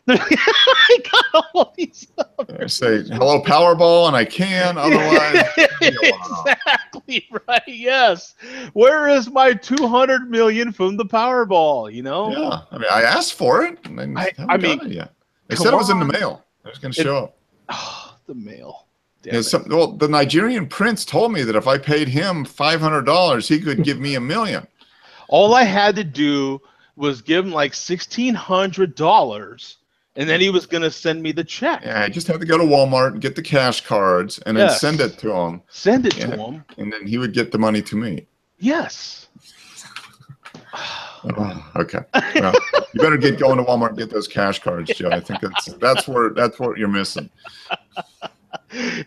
I got all these stuff. I say hello Powerball, and I can otherwise. Exactly right. Yes. Where is my 200 million from the Powerball? Yeah. I mean, I asked for it. And they said it was in the mail. It was going to show up. Oh, the mail. The Nigerian prince told me that if I paid him $500, he could give me $1 million. All I had to do was give him like $1,600. And then he was going to send me the check. Yeah, I just had to go to Walmart and get the cash cards and then send it to him. Send it to him. And then he would get the money to me. Yes. Okay. Well, you better get going to Walmart and get those cash cards, Joe. I think that's what you're missing.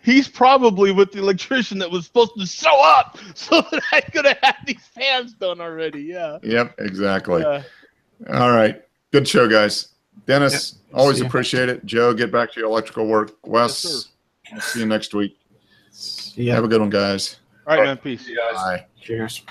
He's probably with the electrician that was supposed to show up so that I could have had these fans done already. Yeah. Yep, exactly. All right. Good show, guys. Dennis, always appreciate it. Joe, get back to your electrical work. Wes, I'll see you next week. Yeah. Have a good one, guys. All right, man. Peace. See you guys. Bye. Cheers.